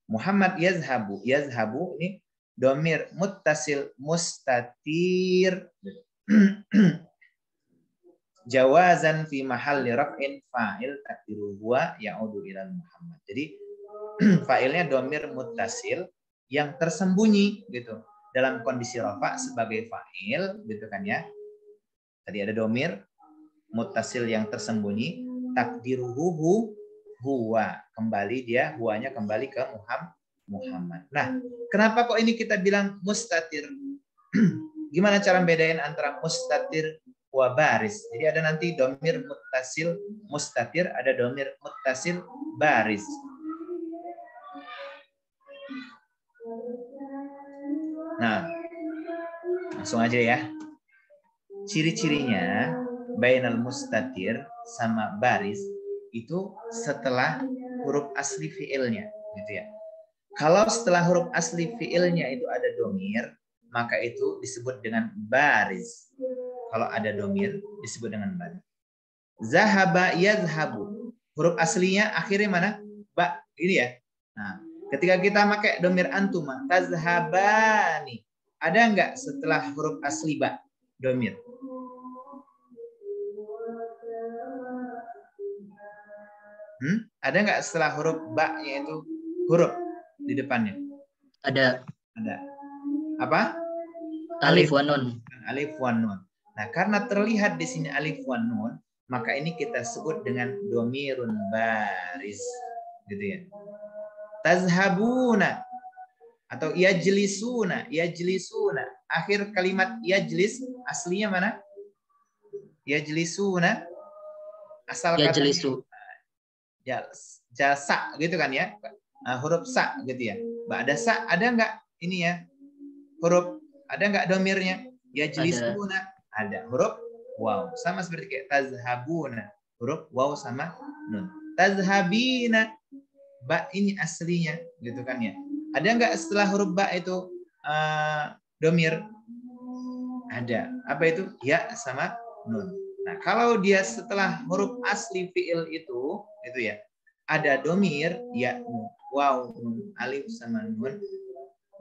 Muhammad yazhabu, yazhabu ini domir muttasil mustatir. Jawazan fi mahalli raf'in fa'il takdiru huwa ya'udu ila Muhammad. Jadi fa'ilnya domir muttasil yang tersembunyi gitu dalam kondisi rafa sebagai fa'il gitu kan ya. Tadi ada domir muttasil yang tersembunyi, takdiruhu huwa, kembali dia huwanya kembali ke Muhammad. Nah, kenapa kok ini kita bilang mustatir? Gimana cara bedain antara mustatir wa baris? Jadi ada nanti domir muttasil mustatir, ada domir muttasil baris. Nah, langsung aja ya. Ciri-cirinya bainal mustatir sama baris itu setelah huruf asli fiilnya, gitu ya. Kalau setelah huruf asli fiilnya itu ada domir, maka itu disebut dengan baris. Kalau ada domir disebut dengan baris. Zahaba yazhabu. Huruf aslinya akhirnya mana? Ba, ini ya. Nah, ketika kita pakai domir antuma, tazhabani. Ada enggak setelah huruf asli ba domir? Ada enggak setelah huruf ba yaitu huruf di depannya? Ada. Ada. Apa? Alif wa nun. Alif wa nun. Nah, karena terlihat di sini alif wa nun, maka ini kita sebut dengan domirun baris, gitu ya. Tazhabuna atau yajlisuna, yajlisuna. Akhir kalimat yajlis aslinya mana? Yajlisuna. Asal kata Yajlisu. jasa gitu kan ya. Huruf sa gitu ya. Ada sa, ada enggak ini ya? Huruf ada enggak domirnya? Yajlisuna. Ada huruf waw, sama seperti kayak tazhabuna, huruf waw sama nun. Tazhabina, ba ini aslinya gitu kan ya. Ada enggak setelah huruf ba itu domir? Ada. Apa itu? Ya sama nun. Nah, kalau dia setelah huruf asli fiil itu ya, ada domir, ya, waw, nun, alif sama nun,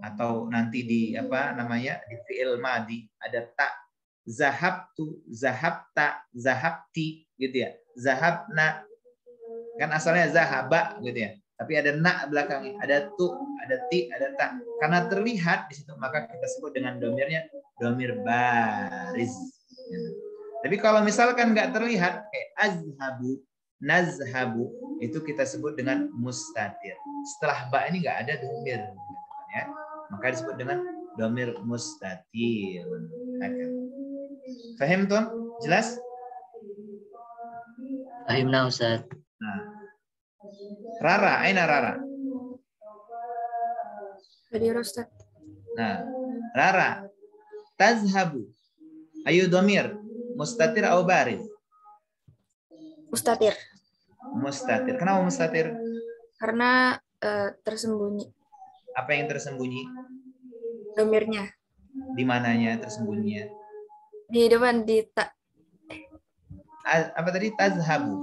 atau nanti di apa namanya di fiil madi ada ta, zahabtu, zahabta, zahabti, gitu ya. Zahabna, kan asalnya zahaba gitu ya. Tapi ada na belakangnya, ada tu, ada ti, ada ta. Karena terlihat di situ maka kita sebut dengan domirnya domir baris. Gitu. Tapi kalau misalkan nggak terlihat kayak azhabu, nazhabu, itu kita sebut dengan mustatir. Setelah ba ini nggak ada domir, gitu ya. Maka disebut dengan domir mustatir. Fahim tuan? Jelas? Fahimna Ustaz. Nah. Rara, aina Rara? Hadir Ustaz. Nah, Rara, tazhabu. Ayu domir, mustatir atau baris? Mustatir. Mustatir. Kenapa mustatir? Karena tersembunyi Apa yang tersembunyi? domirnya. Di mananya tersembunyinya? Di depan, di tak. Apa tadi? Tazhabu.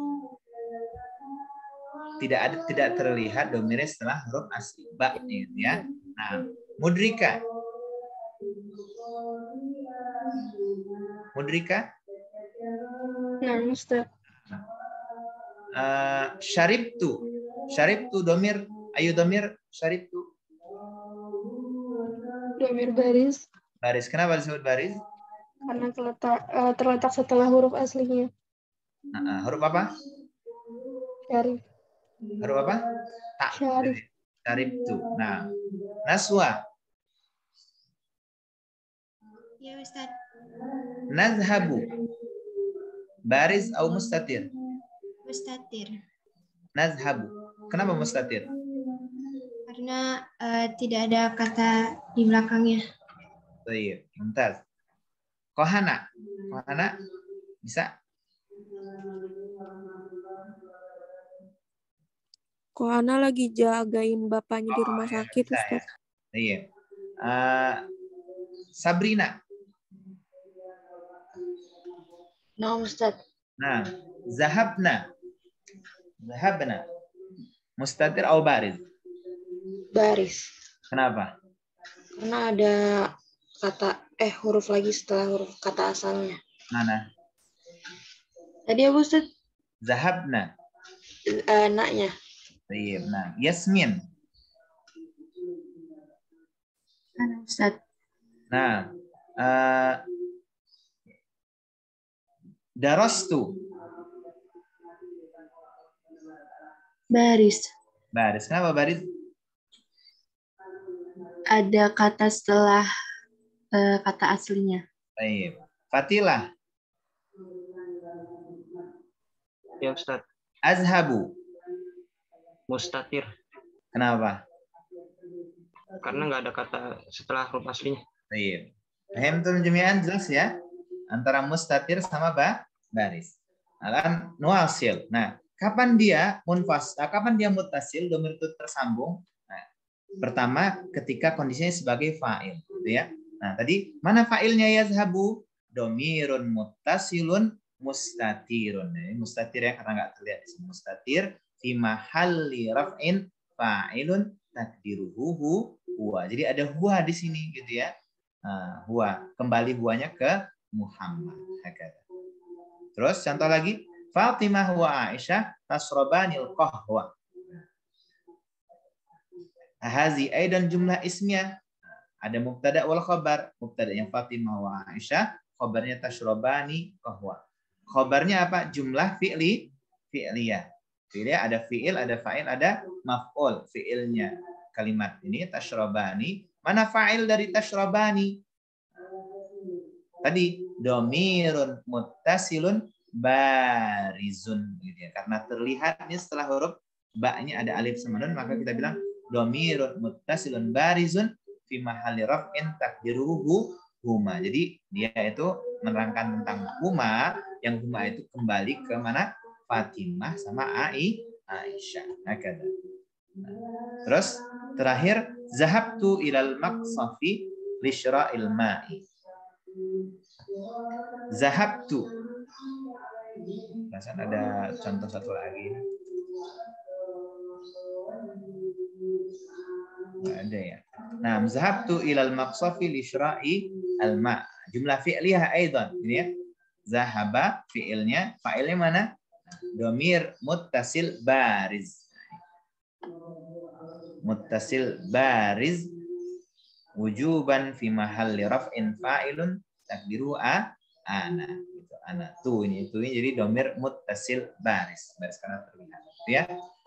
Tidak terlihat domirnya setelah huruf asli ba ya. Nah, mudrika. Mudrika? Nah, Ustaz. Syaribtu. Syaribtu domir. Ayo domir syaribtu. Domir baris Baris. Kenapa disebut baris? karena terletak setelah huruf aslinya. Huruf apa? Syarif. Huruf apa? Tak. Syarif. Syaribtu. Nah, naswa. Ya Ustaz. Nazhabu. Baris atau mustatir? Mustatir. Nazhabu. Kenapa mustatir? Karena tidak ada kata di belakangnya. Baik, mantap. Kohana. Kohana bisa? Kohana lagi jagain bapaknya di rumah sakit, bisa, Ustaz. Ya. Iya. Sabrina. Nah, Ustaz. Nah, zahabna. Zahabna. Mustatir atau bariz? Baris. Kenapa? Karena ada kata huruf lagi setelah huruf kata asalnya. Mana? Tadi apa Ustaz? Zahabna. Naknya. Baik. Nah, Yasmin. Ana Ustaz. Nah, darastu. Baris. Baris. Kenapa baris? Ada kata setelah kata aslinya. Baik. Fatilah. Ya Ustaz. Azhabu. Mustatir. Kenapa? Karena nggak ada kata setelah huruf aslinya. Baik. Paham tuh jami'an, jelas ya? Antara mustatir sama baris. Alam nuasil. Nah, kapan dia muttasil, domir itu tersambung? Nah, pertama ketika kondisinya sebagai fa'il, gitu ya. Nah, tadi mana fa'ilnya yazhabu? Domirun muttasilun mustatirun. Nah, ini mustatir ya, karena nggak terlihat di sini. Mustatir fi mahalli raf'in fa'ilun takdiruhu huwa. Jadi ada huwa di sini gitu ya. Nah, huwa, kembali huwanya ke Muhammad. Terus contoh lagi, Fatimah wa Aisyah tasrobanil qahwa. Hazi aidan jumlah ismiyah. Ada mubtada wal khabar. Mubtadanya Fatimah wa Aisyah, khabarnya tashrobani qahwa. Khabarnya apa? Jumlah fi'liyah. Fi'liyah ada fi'il, ada fa'il, ada maf'ul. Fi'ilnya kalimat ini tashrobani. Mana fa'il dari tashrobani? Tadi domirun muttasilun barizun gitu ya. Karena terlihatnya setelah huruf ba-nya ada alif sama nun, maka kita bilang domirun muttasilun barizun fi mahalli raf'in takdiruhu huma. Jadi dia itu menerangkan tentang huma, yang huma itu kembali ke mana? Fatimah sama Aisyah. Nah, terus terakhir zahabtu ilal maqsafi lisyra'il ma'i. Zahabtu. Perasaan ada contoh satu lagi. Nggak ada ya. Nah, zahabtu ilal maqsafi lisyra'i al-ma'. Jumlah fi'liyah aidan. Ini ya. Zahaba fi'ilnya, fa'ilnya mana? Domir muttasil bariz. Muttasil bariz wujuban fi mahalli raf'in fa'ilun takdiru ana. Gitu. Ana tuh ini jadi domir muttasil baris karena terlihat gitu ya.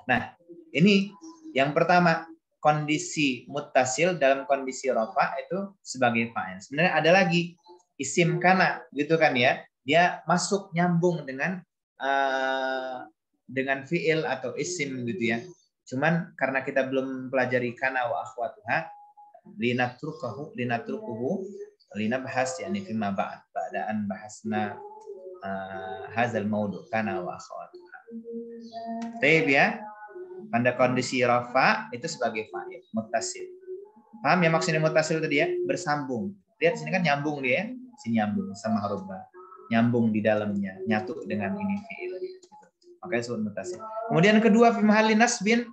Nah, ini yang pertama, kondisi muttasil dalam kondisi rafa itu sebagai fa'il. Sebenarnya ada lagi isim kana gitu kan ya. Dia masuk nyambung dengan fi'il atau isim gitu ya. Cuman karena kita belum pelajari kana wa akhwatuha, linatrukuhu linabhas yani fima ba'daan bahasna hazal maudu kana wa akhwatuha. Baik ya. Pada kondisi rafa itu sebagai fa'il muttasil. Paham ya maksudnya muttasil tadi ya? Bersambung. Lihat sini kan nyambung dia ya. Sini nyambung sama huruf ba. Nyambung di dalamnya, nyatu dengan ini fi'il. Makanya disebut muttasil. Kemudian kedua fi mahalli nasbin.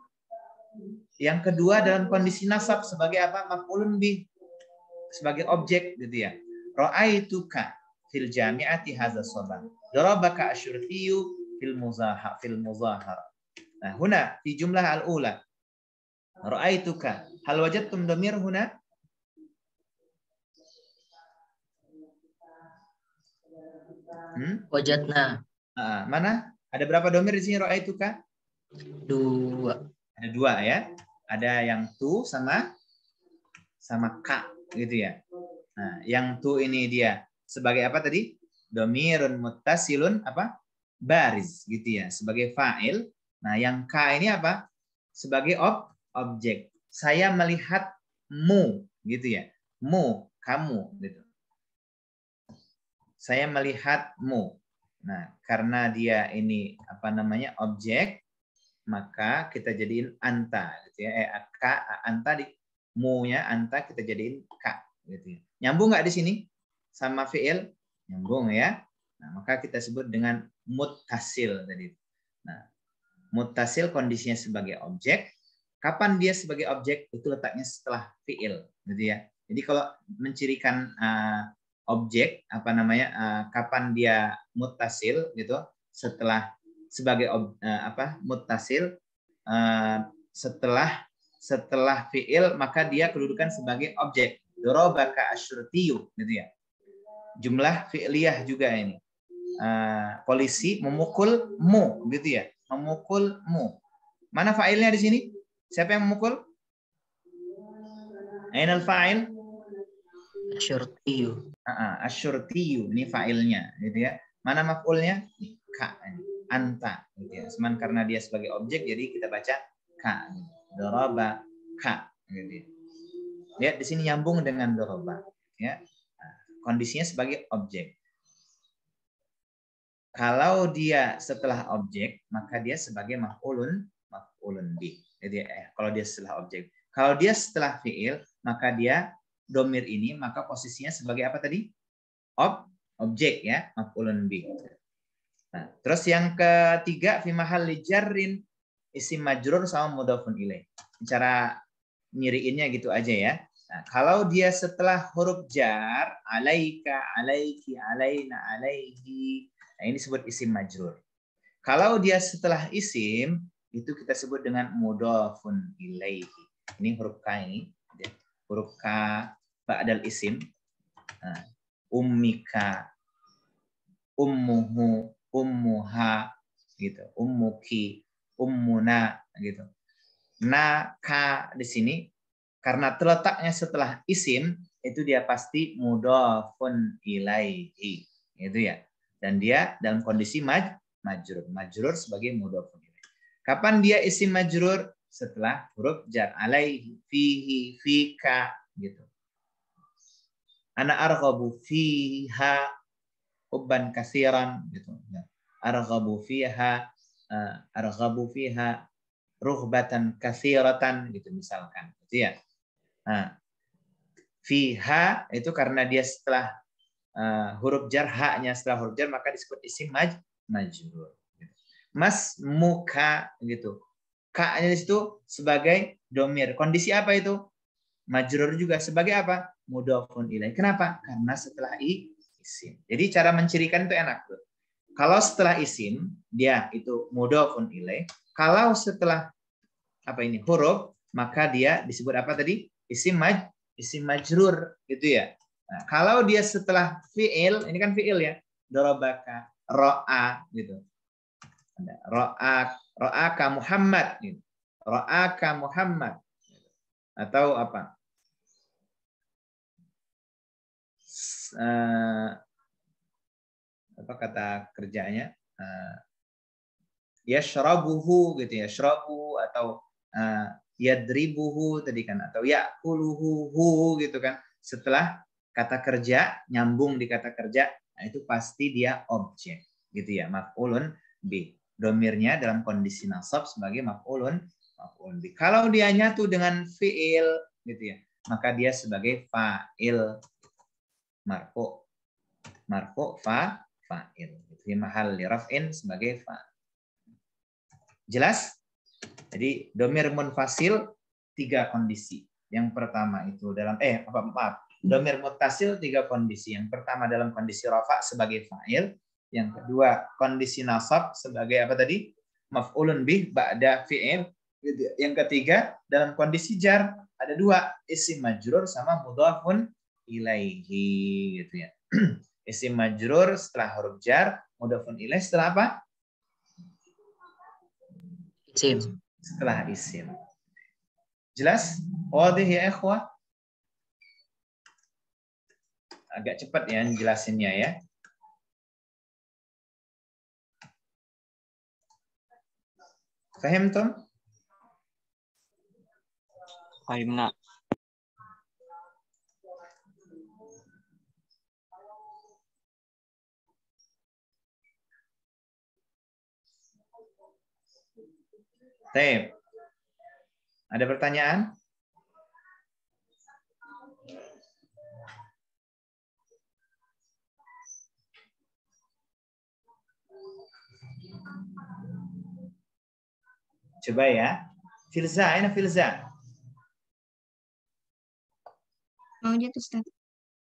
Yang kedua dalam kondisi nasab sebagai apa? Maf'ulun bih. Sebagai objek gitu ya. Ra'aituka fil jami'ati hadza sabah. Darabaka asyurtiyu fil muzahara. Nah, huna fi jumlah al-ula. Ra'aituka. Hal wajadtum dhamir huna? Wajadna. Mana? Ada berapa dhamir di sini ra'aituka? 2. Ada 2 ya. Ada yang tu sama ka gitu ya. Nah, yang tu ini dia sebagai apa tadi? Dhamirun muttasilun apa? Bariz gitu ya, sebagai fa'il. Nah, yang ka ini apa? Sebagai objek. Saya melihatmu gitu ya. Mu, kamu gitu. Saya melihatmu. Nah, karena dia ini apa namanya? Objek, maka kita jadiin anta gitu ya. Anta di mu-nya anta kita jadiin ka gitu ya. Nyambung nggak di sini sama fi'il? Nyambung ya. Nah, maka kita sebut dengan muttasil tadi. Nah, muttasil kondisinya sebagai objek. Kapan dia sebagai objek? Itu letaknya setelah fiil, gitu ya. Jadi kalau mencirikan objek kapan dia muttasil gitu, setelah sebagai muttasil setelah fiil, maka dia kedudukan sebagai objek. Dorobaka asyurtiyu, gitu ya. Jumlah fi'liyah juga ini. Polisi memukul mu, gitu ya. Memukul mu. Mana fa'ilnya di sini? Siapa yang memukul? Ainal fa'il? Asyurtiyu. Asyurtiyu, ini fa'ilnya, gitu ya. Mana maf'ulnya? Ka, anta, gitu ya. Cuman karena dia sebagai objek, jadi kita baca ka. Doroba ka, gitu ya. Lihat di sini nyambung dengan doroba, ya. Kondisinya sebagai objek. Kalau dia setelah objek, maka dia sebagai maf'ulun bih. Jadi kalau dia setelah objek. Kalau dia setelah fi'il, maka dia domir ini, maka posisinya sebagai apa tadi? Objek, ya, maf'ulun bih. Nah, terus yang ketiga, fi mahalli jarrin isim majrur sama mudhafun ilaih. Cara nyiriinnya gitu aja ya. Nah, kalau dia setelah huruf jar, alaika, alaiki, alaina, alaihi, nah ini disebut isim majrur. Kalau dia setelah isim, itu kita sebut dengan mudhafun ilaihi. Ini huruf K ini. Huruf K ba'dal isim. Nah, ummika, ummuhu, ummuha, gitu. Ummuki, ummuna, gitu. Nah, K di sini karena terletaknya setelah isim, itu dia pasti mudhafun ilaihi, gitu ya. Dan dia dalam kondisi majrur. Majrur sebagai mudhafun ilaihi. Kapan dia isim majrur? Setelah huruf jar. Alaihi, fihi, fika, gitu. Ana arghabu fiha hubban katsiran, gitu. Arghabu fiha ruhbatan katsiratan, gitu misalkan, gitu ya. Nah, fiha itu karena dia setelah huruf jar, haknya setelah huruf jar, maka disebut isim majrur. Mas muka, gitu. K-nya di situ sebagai domir. Kondisi apa itu? Majrur juga sebagai apa? Mudhafun ilaih. Kenapa? Karena setelah isim. Jadi cara mencirikan itu enak tuh. Kalau setelah isim, dia itu mudhafun ilaih. Kalau setelah huruf, maka dia disebut apa tadi? Isim majrur, gitu ya. Nah, kalau dia setelah fi'il, ini kan fi'il ya. Dorobaka, ro'a, gitu. Ada ro'aka Muhammad, gitu. Ro'aka Muhammad. Atau apa? Apa kata kerjanya? Yashrabuhu, gitu ya. Yashrabu atau yadribuhu tadi kan, atau ya'kuluhu, gitu kan. Setelah kata kerja nyambung di kata kerja, nah itu pasti dia objek, gitu ya. Maf'ulun bih. Domirnya dalam kondisi nasab sebagai maf'ulun bih. Kalau dia nyatu dengan fi'il, gitu ya, maka dia sebagai fa'il. Marfu fa'il. Di mahalli raf'in sebagai fa'il. Jelas? Jadi domir munfasil 3 kondisi. Yang pertama itu dalam domir muttasil 3 kondisi. Yang pertama dalam kondisi rafa sebagai fa'il, yang kedua kondisi nasab sebagai apa tadi? Maf'ulun bih ba'da fi'il. Yang ketiga dalam kondisi jar ada 2, isim majrur sama mudhafun ilaihi, gitu ya. Isim majrur setelah huruf jar, mudhafun ilaih setelah apa? Isim. Setelah isim. Jelas? Wadih ya ikhwah? Agak cepat ya jelasinnya ya. Fahimtum? Fahimna. Baik. Ada pertanyaan? Coba ya. Filza, ini Filza. Mau jatuh Ustaz.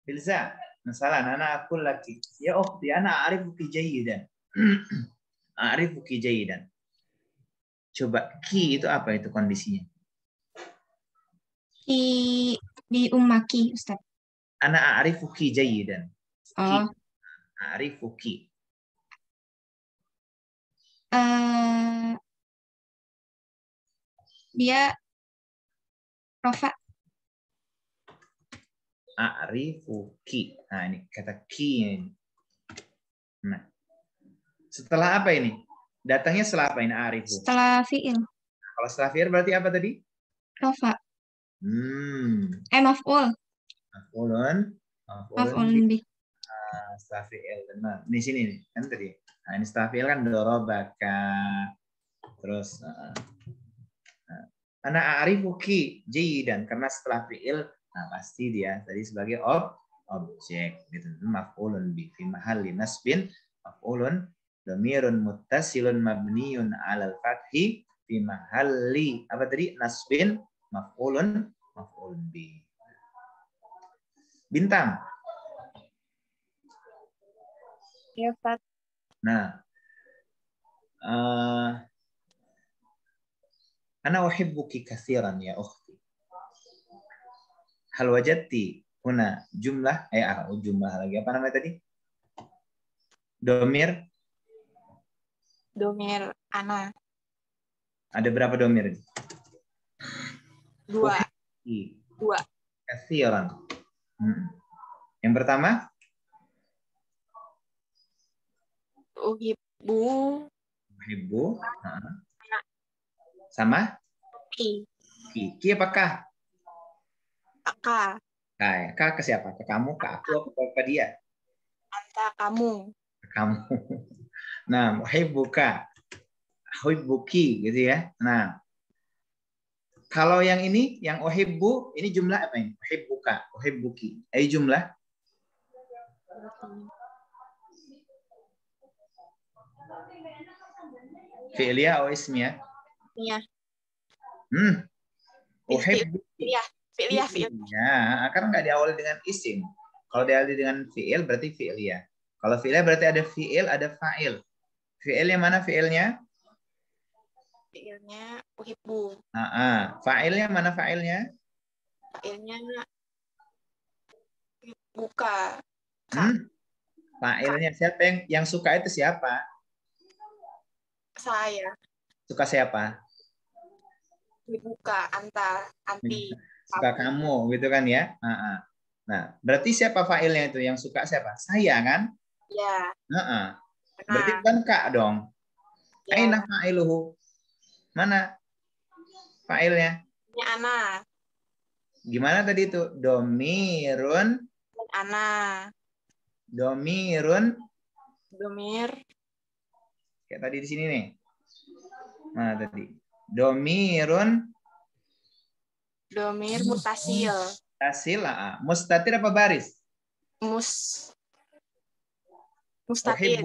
Filza, مثلا أنا أقول لك يا أختي أنا أعرفك جيدا. أعرفك جيدا. Coba ki itu apa itu kondisinya? Di ummaki Ustaz. Ana a'rifuki jayidan. Oh. A'rifuki. Dia rofa. A'rifuki. Nah, ini kata ki ini. Nah. Setelah apa ini? Datangnya setelah apa ini a'rifu? Setelah fi'il. Nah, kalau setelah fi'il berarti apa tadi? Rofa. Maf'ulun. Maf'ul. Maf'ulun bih. Setelah fi'il. Benar. Di sini nih, kan tadi. Nah, ini setelah fi'il kan dorobaka. Terus ana a'rifuki jayidan karena setelah fi'il nah pasti dia tadi sebagai objek gitu. Maf'ulun bi fi mahalli nasbin maf'ulun dhamirun muttasilun mabniun 'alal fathi fi mahalli apa tadi nasbin maf'ulun bi. Bintang. Ya, Ustaz. Nah, ana uhibbuki katsiran ya ukhti. Hal wajadti huna jumlah jumlah lagi apa namanya tadi? Domir ana. Ada berapa domir? 2. Katsiran. Yang pertama Uhibbu. Sama Ki. Ki apakah? Ka. Ka ke siapa? Ke kamu, ke aku, ke dia? Anta, kamu. Ke kamu. Nah, uhibbuka. Uhibbuki gitu ya. Nah, kalau yang ini, yang uhibbu, ini jumlah apa ini? Uhibbuka, uhibbuki. Jumlah? Fi'liyah atau ismiyah? Iya. Uhibbuki. Fi'liyah. Ya, karena nggak diawali dengan isim. Kalau diawali dengan fi'il berarti fi'liyah. Kalau fi'liyah berarti ada fi'il, ada fa'il. Fi'ilnya mana fi'ilnya? Fi'ilnya uhibbu. Fa'ilnya mana fa'ilnya? Fa'ilnya buka. Fa'ilnya siapa yang suka itu siapa? Saya. Suka siapa? Dibuka, anta, anti. Suka kamu gitu kan ya? Nah, berarti siapa fa'ilnya itu yang suka siapa? Saya kan? Ya. Berarti bukan kak dong. Ya. Aina fa'iluhu. Mana fa'ilnya? Ini ana. Gimana tadi itu? Domirun. Ana. Domir. Kayak tadi di sini nih. Mana tadi? Domir mutasil. Mustatir apa baris? Mustatir.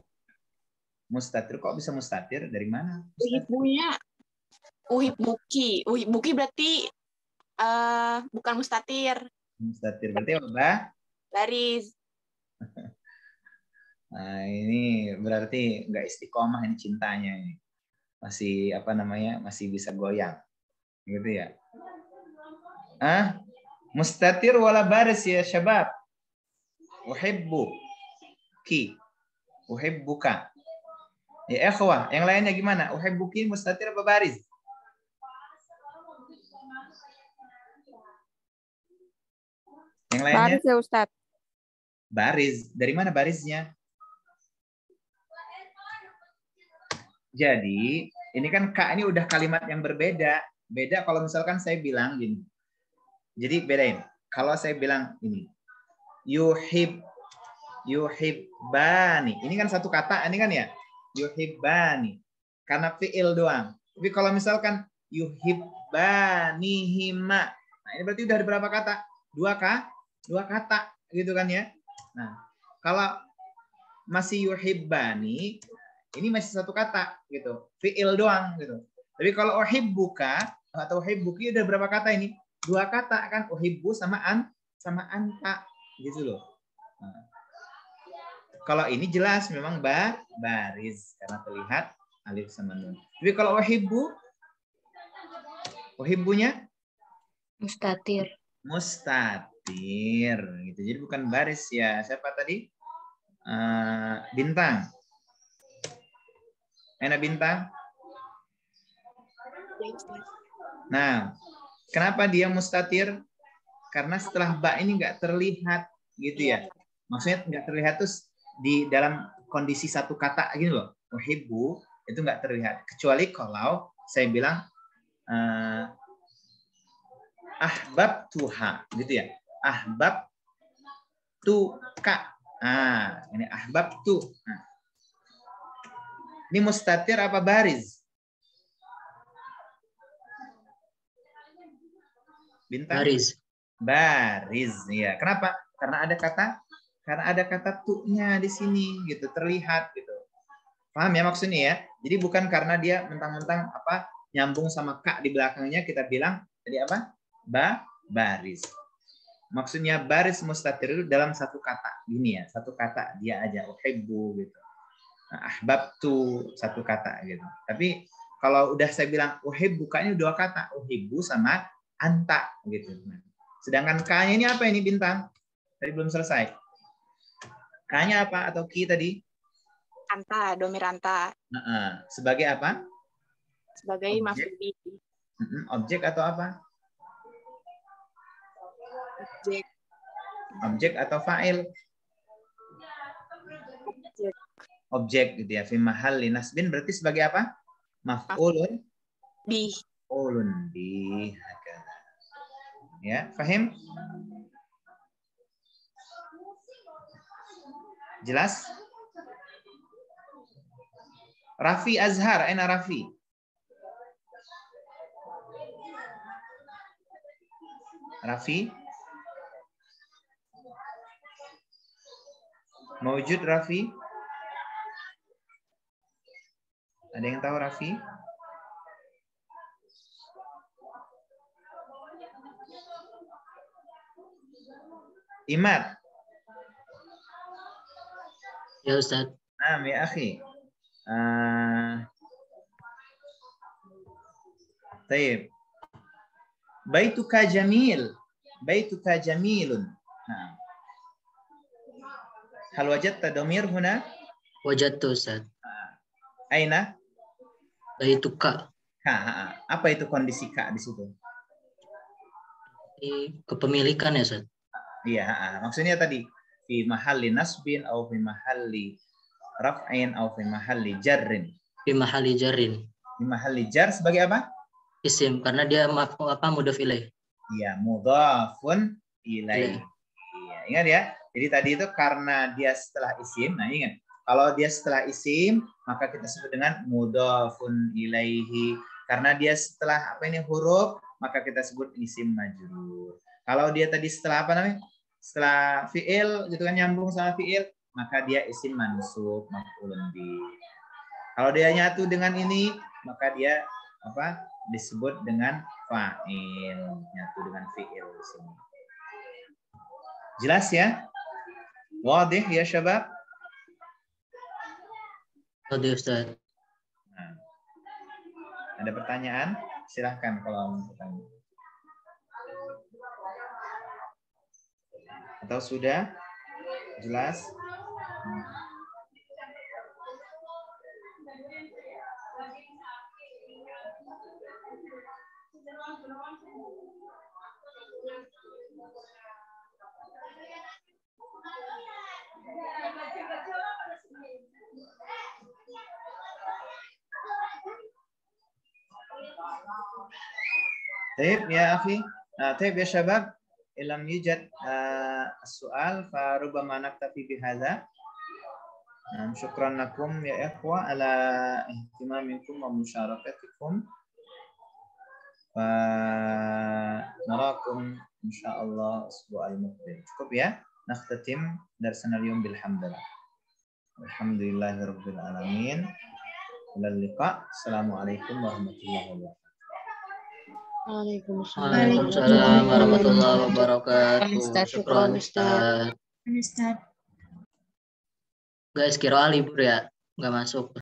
Mustatir kok bisa mustatir? Dari mana? Uhibbuki. Uhibbuki berarti bukan mustatir. Mustatir berarti apa? Baris. Nah, ini berarti nggak istiqomah ini cintanya ini. Masih apa namanya? Masih bisa goyang. Gitu ya. Mustatir wala baris ya syabab. Uhibbuki. Uhibbuka. Ya ikhwah, yang lainnya gimana? Uhibbuki mustatir apa baris? Yang lainnya? Baris ya Ustaz. Baris. Dari mana barisnya? Jadi, ini kan Kak ini udah kalimat yang berbeda. Beda kalau misalkan saya bilang gini. Jadi bedain. Kalau saya bilang ini. Yuhibbani. Ini kan satu kata, ini kan ya? Yuhibbani. Karena fi'il doang. Tapi kalau misalkan yuhibbanihima. Nah, ini berarti udah ada berapa kata? Dua kata. Gitu kan ya? Nah, kalau masih yuhibbani, ini masih satu kata gitu, fiil doang gitu. Tapi kalau uhibbuka atau uhibbuki udah berapa kata ini? 2 kata kan, uhibbu sama anta gitu loh. Nah, kalau ini jelas memang baris karena terlihat alif sama nun. Tapi kalau uhibbunya Mustatir. mustatir gitu. Jadi bukan baris ya. Siapa tadi? Bintang. Enak Bintang? Nah, kenapa dia mustatir? Karena setelah ba ini nggak terlihat gitu ya. Maksudnya nggak terlihat terus di dalam kondisi satu kata gitu loh. Uhibbu itu nggak terlihat. Kecuali kalau saya bilang ahbab tuha gitu ya. Ahbab tuka. Ini ahbab tu. Nah. Ini mustatir apa baris? Bintang? Baris, ya. Kenapa? Karena ada kata tu-nya di sini gitu, terlihat gitu. Paham ya maksudnya ya? Jadi bukan karena dia mentang-mentang nyambung sama ka di belakangnya kita bilang tadi apa? Baris. Maksudnya baris mustatir itu dalam satu kata gini ya, satu kata dia aja uhibbu gitu. Nah, ahbabtu satu kata gitu. Tapi kalau udah saya bilang uhibbu kayaknya 2 kata, uhibbu sama anta gitu. Nah, sedangkan K-nya ini apa ini Bintang? Tadi belum selesai. K-nya apa atau ki tadi? Anta, domir anta. Sebagai apa? Sebagai maf'ul bihi. Objek atau apa? Objek. Objek atau fa'il? Objek. Objek gitu ya. Fi mahalli nasbin berarti sebagai apa? Maf'ulun Bih. Maf'ulun bih. Ya, paham? Jelas? Rafi Azhar, aina Rafi? Rafi? Mawjud Rafi? Ada yang tahu Rafi? Imad. Ya Ustaz. Ya akhi. Taib. Baituka jamil. Baituka jamilun. Hal wajadta dhamir huna? Wajadtu Ustaz. Aina? Baituka. Apa itu kondisi ka di situ? Kepemilikan ya Ustaz. Iya, maksudnya tadi fi mahalli nasbin atau fi mahalli raf'in atau fi mahalli jarrin. Fi mahalli jarrin. Fi mahalli jar sebagai apa? Isim karena dia mudhaf ilaih. Iya, mudhafun ilaih. Iya, ingat ya. Jadi tadi itu karena dia setelah isim, nah ingat. Kalau dia setelah isim, maka kita sebut dengan mudhafun ilaihi. Karena dia setelah huruf, maka kita sebut isim majrur. Kalau dia tadi setelah setelah fi'il gitu kan nyambung sama fi'il, maka dia isim mansub maf'ulun bih. Kalau dia nyatu dengan ini, maka dia disebut dengan fa'il, nyatu dengan fi'il di sini. Jelas ya? Wadih ya syabab? Wadih Ustaz. Nah, ada pertanyaan? Silahkan kalau mau bertanya. Atau sudah jelas? طيب يا أخي طيب يا شباب إن لم يوجد السؤال فربما نكتفي بهذا. شكرا لكم يا إخوة على اهتمامكم ومشاركتكم ونراكم إن شاء الله الأسبوع المقبل. cukup ya, نختتم درسنا اليوم بالحمد لله. الحمد لله رب العالمين. Ilal liqa. Assalamualaikum warahmatullahi wabarakatuh. Waalaikumsalam. Waalaikumsalam warahmatullahi wabarakatuh. Ustaz, Syukron, Ustaz. Ustaz. Ustaz. Guys, kira libur ya, nggak masuk.